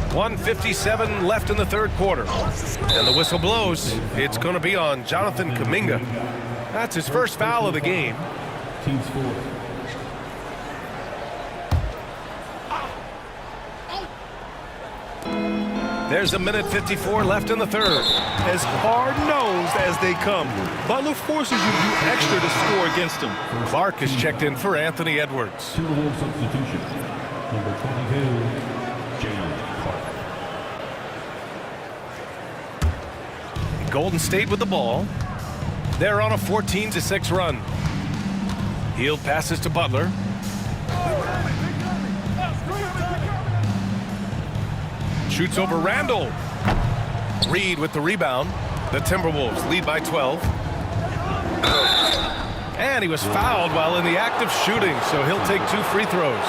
1:57 left in the third quarter. And the whistle blows. It's going to be on Jonathan Kuminga. That's his first foul of the game. Team's four. There's a minute 54 left in the third. As hard-nosed as they come, Butler forces you to do extra to score against him. Clark is checked in for Anthony Edwards. Timberwolves substitution. Number 22, Jalen Clark. Golden State with the ball. They're on a 14-6 run. Hield passes to Butler. Shoots over Randall. Reed with the rebound. The Timberwolves lead by 12. And he was fouled while in the act of shooting, so he'll take 2 free throws.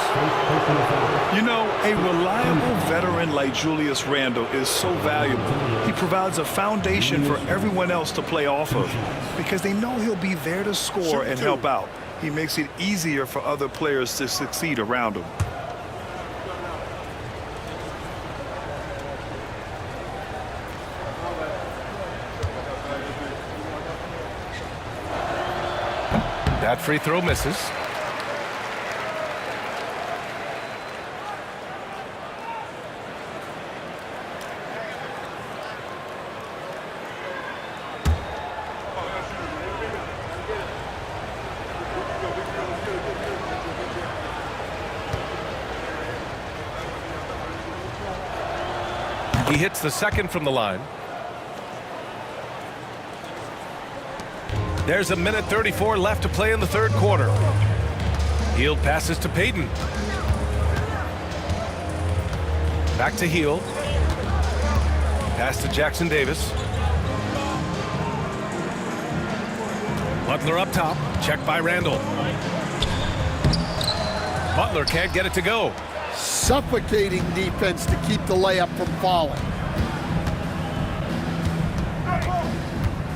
You know, a reliable veteran like Julius Randle is so valuable. He provides a foundation for everyone else to play off of because they know he'll be there to score and help out. He makes it easier for other players to succeed around him. That free throw misses. He hits the second from the line. There's a minute 34 left to play in the third quarter. Hield passes to Payton. Back to Hield. Pass to Jackson Davis. Butler up top. Check by Randall. Butler can't get it to go. Suffocating defense to keep the layup from falling.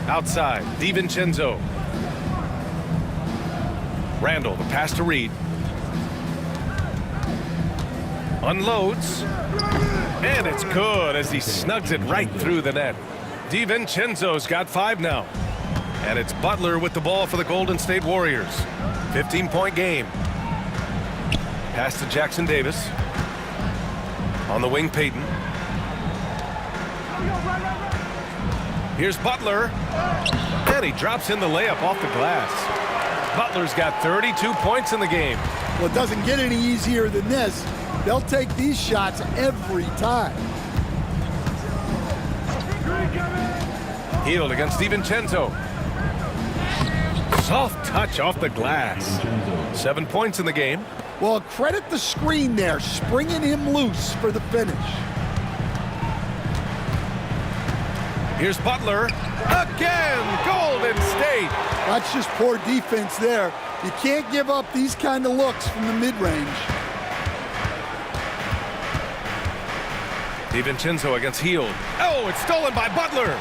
Outside, DiVincenzo. Randall, the pass to Reed. Unloads. And it's good as he snugs it right through the net. DiVincenzo's got 5 now. And it's Butler with the ball for the Golden State Warriors. 15-point game. Pass to Jackson Davis. On the wing, Payton. Here's Butler. And he drops in the layup off the glass. Butler's got 32 points in the game. Well, it doesn't get any easier than this. They'll take these shots every time. Hield against DiVincenzo. Soft touch off the glass. 7 points in the game. Well, credit the screen there, springing him loose for the finish. Here's Butler. Again, Golden State. That's just poor defense there. You can't give up these kind of looks from the mid-range. DiVincenzo against Hield. Oh, it's stolen by Butler.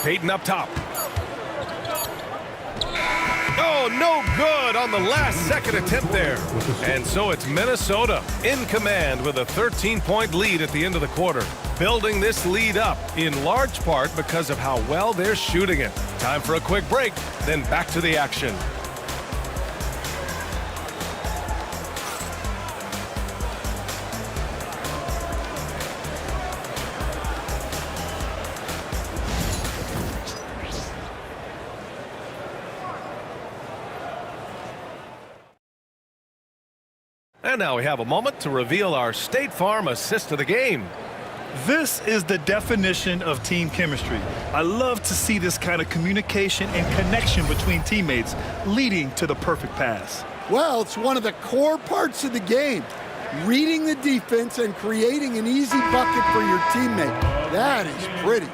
Payton up top. Oh, no good on the last-second attempt there. And so it's Minnesota in command with a 13-point lead at the end of the quarter. Building this lead up in large part because of how well they're shooting it. Time for a quick break, then back to the action. And now we have a moment to reveal our State Farm assist of the game. This is the definition of team chemistry. I love to see this kind of communication and connection between teammates leading to the perfect pass. Well, it's one of the core parts of the game. Reading the defense and creating an easy bucket for your teammate. That is pretty.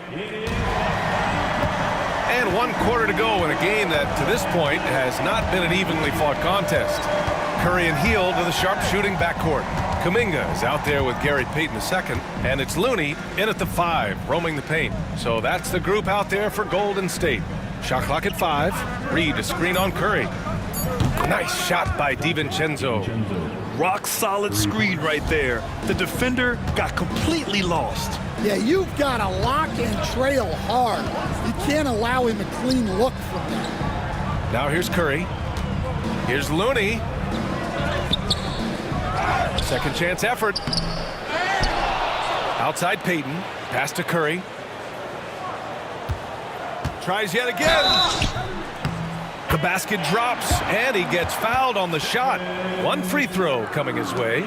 And 1 quarter to go in a game that, to this point, has not been an evenly fought contest. Curry and Hield to the sharpshooting backcourt. Kuminga is out there with Gary Payton II, and it's Looney in at the 5, roaming the paint. So that's the group out there for Golden State. Shot clock at 5. Reed to screen on Curry. Nice shot by DiVincenzo. Rock solid screen right there. The defender got completely lost. Yeah, you've got to lock and trail hard. You can't allow him a clean look from that. Now here's Curry. Here's Looney. Second chance effort. Outside Payton. Pass to Curry. Tries yet again. The basket drops, and he gets fouled on the shot. 1 free throw coming his way.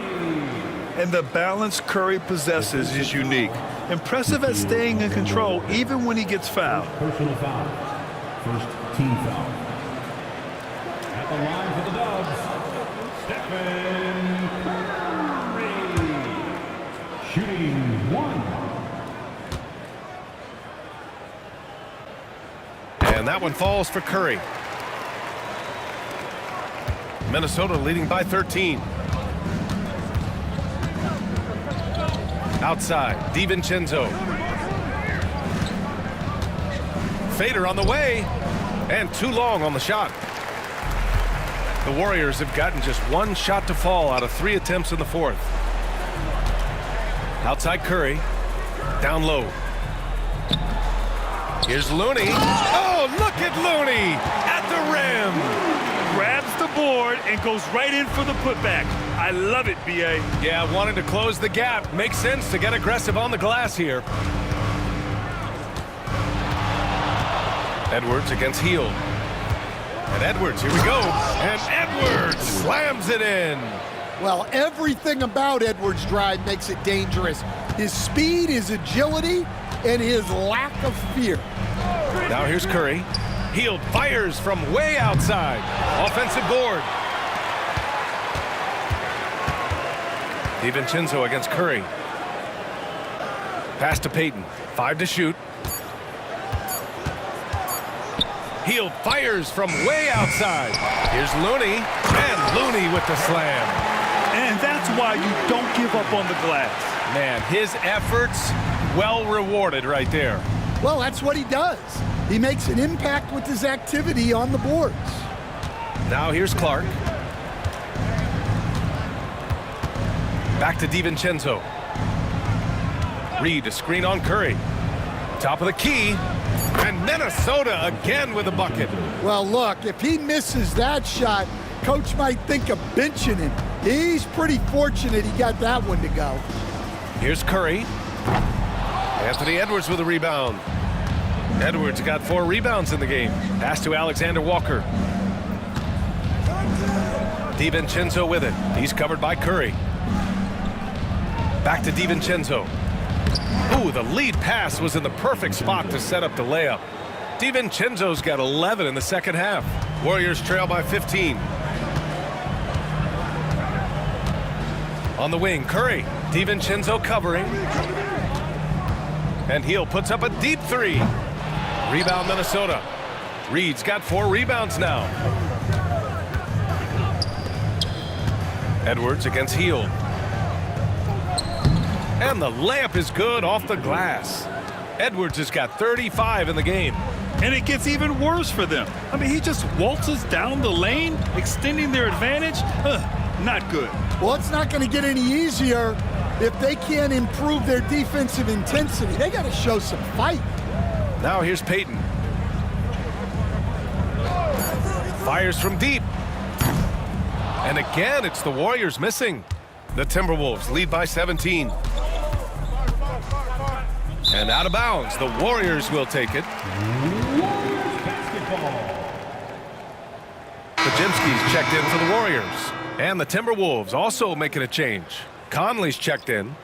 And the balance Curry possesses is unique. Impressive at staying in control even when he gets fouled. Personal foul. First team foul. At the line for the Dubs, Stephen Curry. Shooting 1. And that one falls for Curry. Minnesota leading by 13. Outside, DiVincenzo. Fader on the way, and too long on the shot. The Warriors have gotten just 1 shot to fall out of 3 attempts in the fourth. Outside Curry, down low. Here's Looney. Oh, look at Looney at the rim. Grabs the board and goes right in for the putback. I love it, B.A. Yeah, wanting to close the gap. Makes sense to get aggressive on the glass here. Edwards against Hield. And Edwards, here we go. And Edwards slams it in. Well, everything about Edwards' drive makes it dangerous. His speed, his agility, and his lack of fear. Now here's Curry. Hield fires from way outside. Offensive board. DiVincenzo against Curry. Pass to Payton. 5 to shoot. Hield fires from way outside. Here's Looney. And Looney with the slam. And that's why you don't give up on the glass. Man, his efforts well rewarded right there. Well, that's what he does. He makes an impact with his activity on the boards. Now here's Clark. Back to DiVincenzo. Reed, a screen on Curry. Top of the key. And Minnesota again with a bucket. Well, look, if he misses that shot, coach might think of benching him. He's pretty fortunate he got that one to go. Here's Curry. Anthony Edwards with a rebound. Edwards got 4 rebounds in the game. Pass to Alexander Walker. DiVincenzo with it. He's covered by Curry. Back to DiVincenzo. Ooh, the lead pass was in the perfect spot to set up the layup. DiVincenzo's got 11 in the second half. Warriors trail by 15. On the wing, Curry. DiVincenzo covering. And Hill puts up a deep 3. Rebound Minnesota. Reed's got 4 rebounds now. Edwards against Hill. And the layup is good off the glass. Edwards has got 35 in the game. And it gets even worse for them. I mean, he just waltzes down the lane, extending their advantage. Not good. Well, it's not going to get any easier if they can't improve their defensive intensity. They got to show some fight. Now here's Payton. Fires from deep. And again, it's the Warriors missing. The Timberwolves lead by 17. And out of bounds, the Warriors will take it. Pajemski's checked in for the Warriors. And the Timberwolves also making a change. Conley's checked in.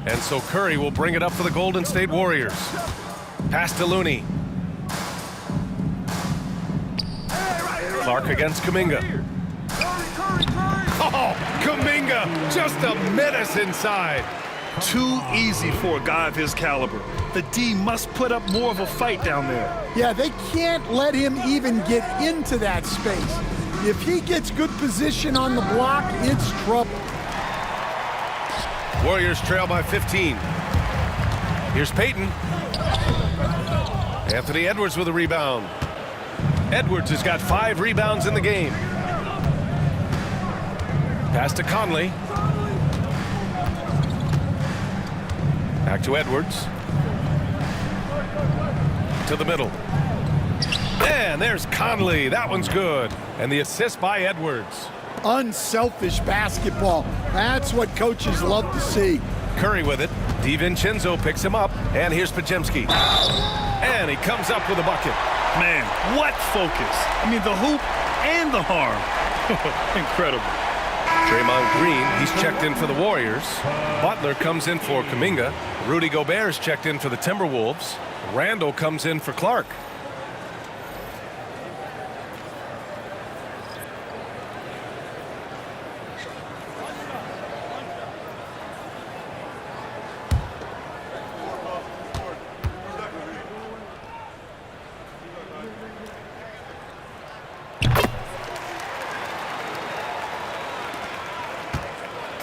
And so Curry will bring it up for the Golden State Warriors. Pass to Looney. Clark against Kuminga. Oh, Kuminga, just a menace inside. Too easy for a guy of his caliber. The D must put up more of a fight down there. Yeah, they can't let him even get into that space. If he gets good position on the block, it's trouble. Warriors trail by 15. Here's Payton. Anthony Edwards with a rebound. Edwards has got 5 rebounds in the game. Pass to Conley. Back to Edwards. To the middle. And there's Conley. That one's good. And the assist by Edwards. Unselfish basketball. That's what coaches love to see. Curry with it. DiVincenzo picks him up. And here's Pajemski. And he comes up with a bucket. Man, what focus. I mean, the hoop and the harm. Incredible. Draymond Green, he's checked in for the Warriors. Butler comes in for Kuminga. Rudy Gobert's checked in for the Timberwolves. Randall comes in for Clark.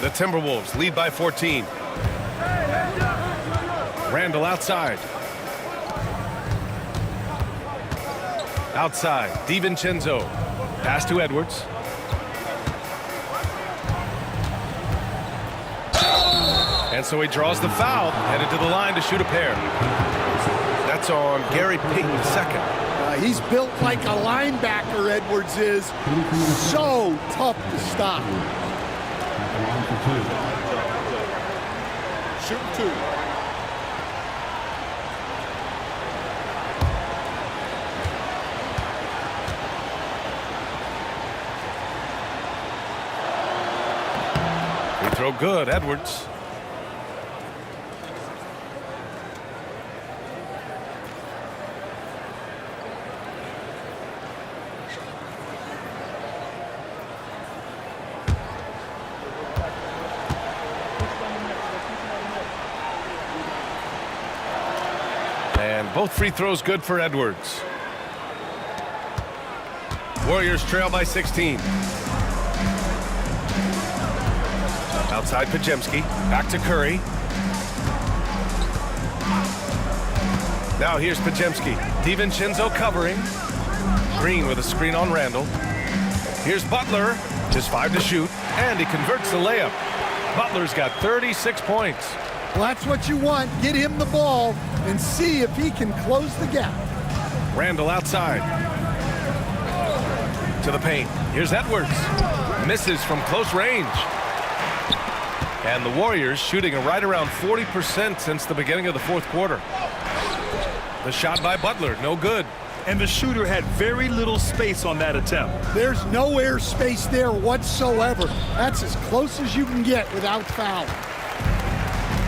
The Timberwolves lead by 14. Randall outside. Outside, DiVincenzo. Pass to Edwards. And so he draws the foul, headed to the line to shoot a pair. That's on Gary Payton II. He's built like a linebacker, Edwards is. So tough to stop. Shoot 2. throw good, Edwards. And both free throws good for Edwards. Warriors trail by 16. Outside Pajemski, back to Curry. Now here's Pajemski. DiVincenzo covering. Green with a screen on Randall. Here's Butler, just 5 to shoot, and he converts the layup. Butler's got 36 points. Well, that's what you want. Get him the ball and see if he can close the gap. Randall outside. To the paint. Here's Edwards. Misses from close range. And the Warriors shooting right around 40% since the beginning of the fourth quarter. The shot by Butler, no good. And the shooter had very little space on that attempt. There's no air space there whatsoever. That's as close as you can get without fouling.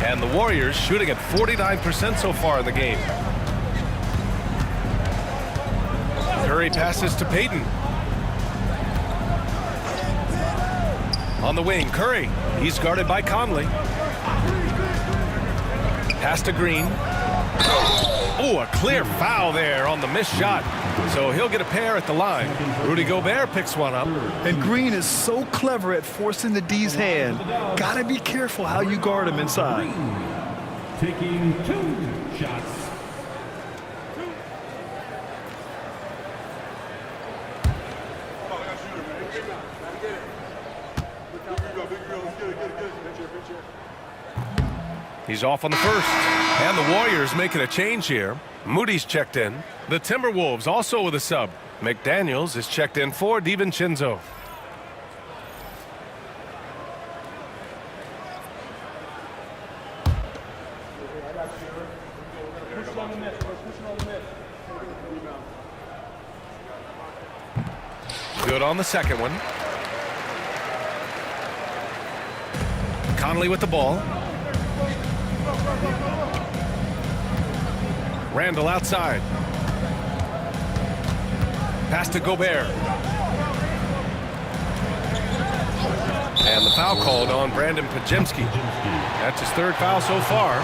And the Warriors shooting at 49% so far in the game. Curry passes to Payton. On the wing, Curry. He's guarded by Conley. Pass to Green. Oh, a clear foul there on the missed shot. So he'll get a pair at the line. Rudy Gobert picks one up. And Green is so clever at forcing the D's hand. Gotta be careful how you guard him inside. Taking 2 shots. He's off on the first. And the Warriors making a change here. Moody's checked in. The Timberwolves also with a sub. McDaniels is checked in for DiVincenzo. Good on the second one. Conley with the ball. Randall outside. Pass to Gobert. And the foul called on Brandon Pajemski. That's his 3rd foul so far.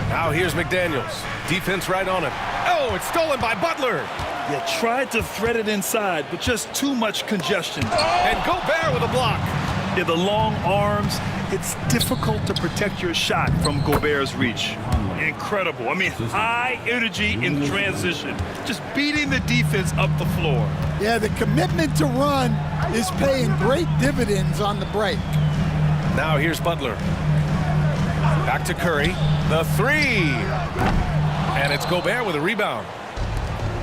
Now here's McDaniels. Defense right on him. Oh, it's stolen by Butler. You tried to thread it inside, but just too much congestion. And Gobert with a block. Yeah, the long arms, it's difficult to protect your shot from Gobert's reach. Incredible. I mean, high energy in transition. Just beating the defense up the floor. Yeah, the commitment to run is paying great dividends on the break. Now here's Butler. Back to Curry. The 3. And it's Gobert with a rebound.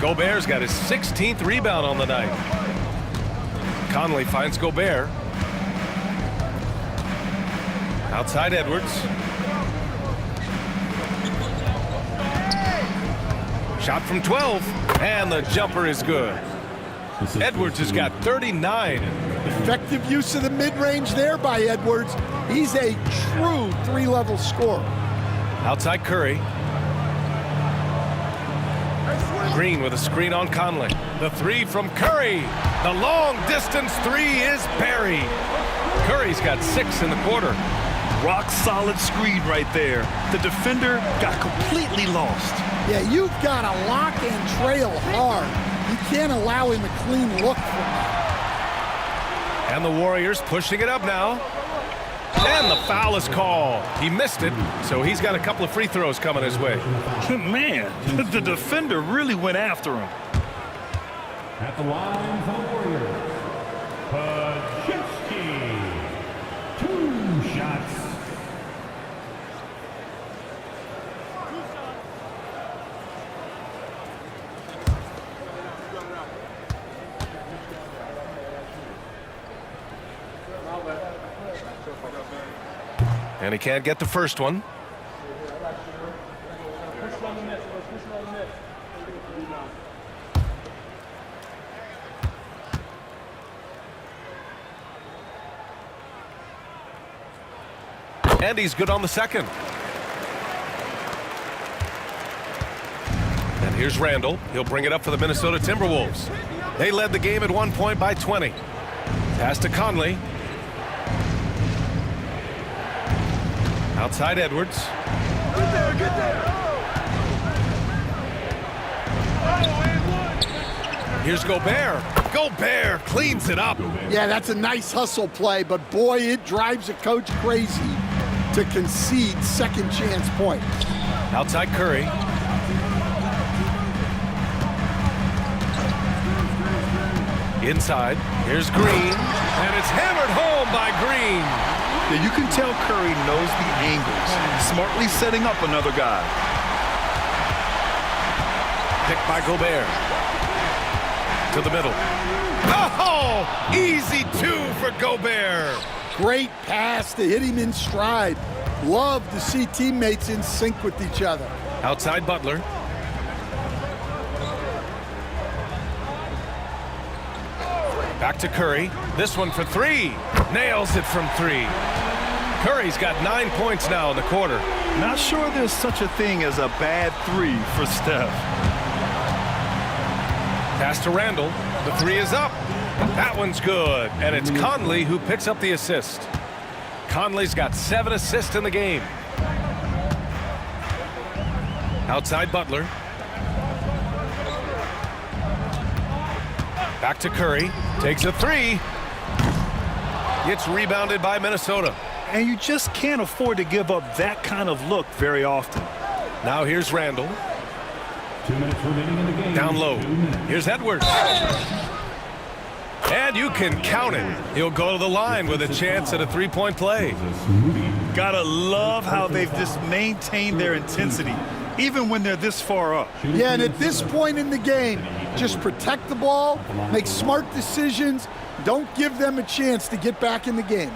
Gobert's got his 16th rebound on the night. Conley finds Gobert. Outside Edwards. Shot from 12. And the jumper is good. Edwards has got 39. Effective use of the mid-range there by Edwards. He's a true 3-level scorer. Outside Curry. Green with a screen on Conley. The 3 from Curry. The long distance 3 is buried. Curry's got 6 in the quarter. Rock solid screen right there. The defender got completely lost. Yeah, you've got to lock and trail hard. You can't allow him a clean look from that. And the Warriors pushing it up now. And the foul is called. He missed it, so he's got a couple of free throws coming his way. Man, the defender really went after him. At the line for the Warriors, Pajemski. 2 shots. And he can't get the first one. And he's good on the second. And here's Randall. He'll bring it up for the Minnesota Timberwolves. They led the game at 1 point by 20. Pass to Conley. Outside Edwards. Get there, get there. Here's Gobert. Gobert cleans it up. Yeah, that's a nice hustle play, but boy, it drives a coach crazy to concede second chance points. Outside Curry. Inside. Here's Green. And it's hammered home by Green. Yeah, you can tell Curry knows the angles, smartly setting up another guy. Picked by Gobert. To the middle. Oh, easy two for Gobert. Great pass to hit him in stride. Love to see teammates in sync with each other. Outside Butler. Back to Curry. This one for three. Nails it from three. Curry's got 9 points now in the quarter. Not sure there's such a thing as a bad three for Steph. Pass to Randall. The three is up. That one's good. And it's Conley who picks up the assist. Conley's got 7 assists in the game. Outside Butler. Back to Curry. Takes a three. Gets rebounded by Minnesota. And you just can't afford to give up that kind of look very often. Now here's Randall. 2 minutes remaining in the game. Down low. Here's Edwards. And you can count it. He'll go to the line with a chance at a three-point play. Gotta love how they've just maintained their intensity, even when they're this far up. Yeah, and at this point in the game, just protect the ball, make smart decisions, don't give them a chance to get back in the game.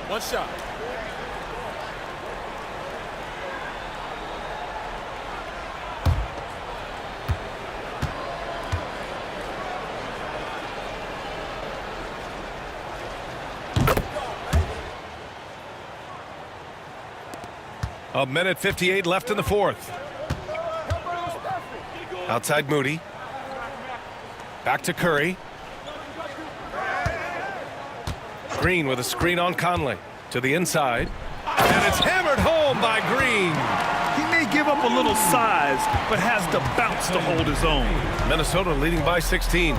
One shot. A minute 58 left in the fourth. Outside Moody. Back to Curry. Green with a screen on Conley. To the inside. And it's hammered home by Green. He may give up a little size, but has the bounce to hold his own. Minnesota leading by 16.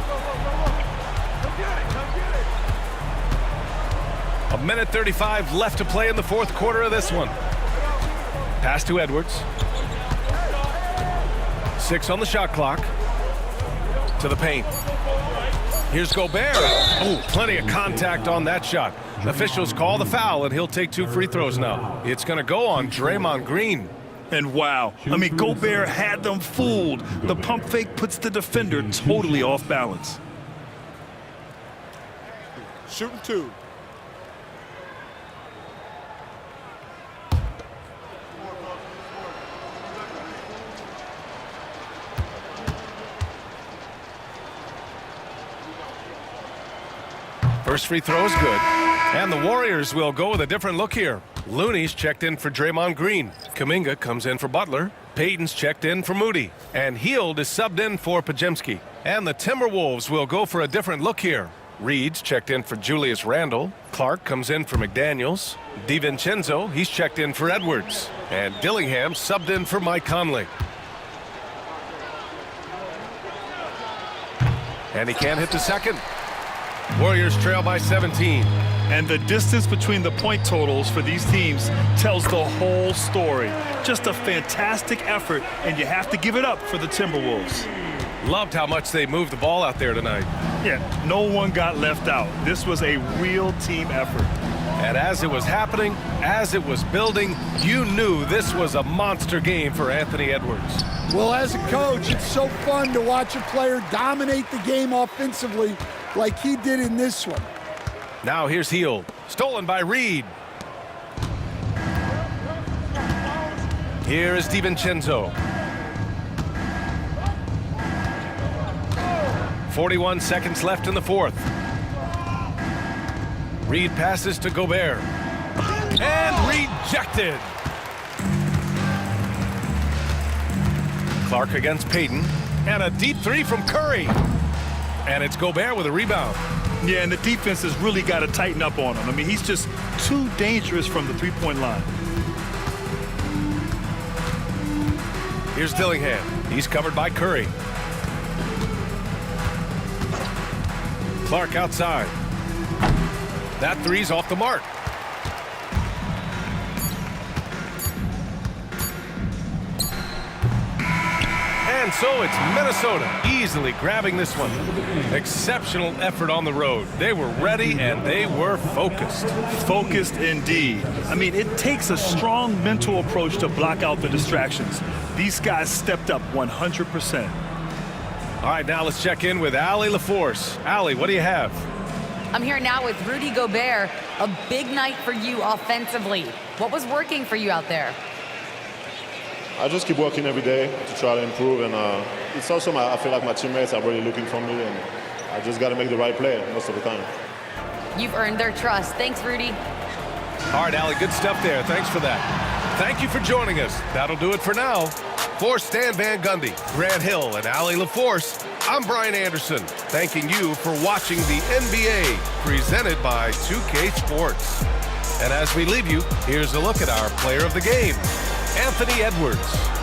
A minute 35 left to play in the fourth quarter of this one. Pass to Edwards. 6 on the shot clock. To the paint. Here's Gobert. Oh, plenty of contact on that shot. Officials call the foul, and he'll take 2 free throws now. It's going to go on Draymond Green. And wow, I mean, Gobert had them fooled. The pump fake puts the defender totally off balance. Shooting 2. First free throw is good. And the Warriors will go with a different look here. Looney's checked in for Draymond Green. Kuminga comes in for Butler. Payton's checked in for Moody. And Hield is subbed in for Pajemski. And the Timberwolves will go for a different look here. Reed's checked in for Julius Randle. Clark comes in for McDaniels. DiVincenzo, he's checked in for Edwards. And Dillingham subbed in for Mike Conley. And he can't hit the second. Warriors trail by 17. And the distance between the point totals for these teams tells the whole story. Just a fantastic effort, and you have to give it up for the Timberwolves. Loved how much they moved the ball out there tonight. Yeah, no one got left out. This was a real team effort. And as it was happening, as it was building, you knew this was a monster game for Anthony Edwards. Well, as a coach, it's so fun to watch a player dominate the game offensively like he did in this one. Now here's Hield. Stolen by Reed. Here is DiVincenzo. 41 seconds left in the fourth. Reed passes to Gobert. And rejected. Clark against Payton. And a deep three from Curry. And it's Gobert with a rebound. Yeah, and the defense has really got to tighten up on him. I mean, he's just too dangerous from the three-point line. Here's Dillingham. He's covered by Curry. Clark outside. That three's off the mark. And so it's Minnesota easily grabbing this one. Exceptional effort on the road. They were ready and they were focused. Focused indeed. I mean, it takes a strong mental approach to block out the distractions. These guys stepped up 100%. All right, now let's check in with Allie LaForce. Allie, what do you have? I'm here now with Rudy Gobert. A big night for you offensively. What was working for you out there? I just keep working every day to try to improve, and it's also I feel like my teammates are really looking for me, and I just got to make the right play most of the time. You've earned their trust. Thanks, Rudy. All right, Allie, good stuff there. Thanks for that. Thank you for joining us. That'll do it for now. For Stan Van Gundy, Grant Hill, and Allie LaForce, I'm Brian Anderson, thanking you for watching the NBA presented by 2K Sports. And as we leave you, here's a look at our player of the game, Anthony Edwards.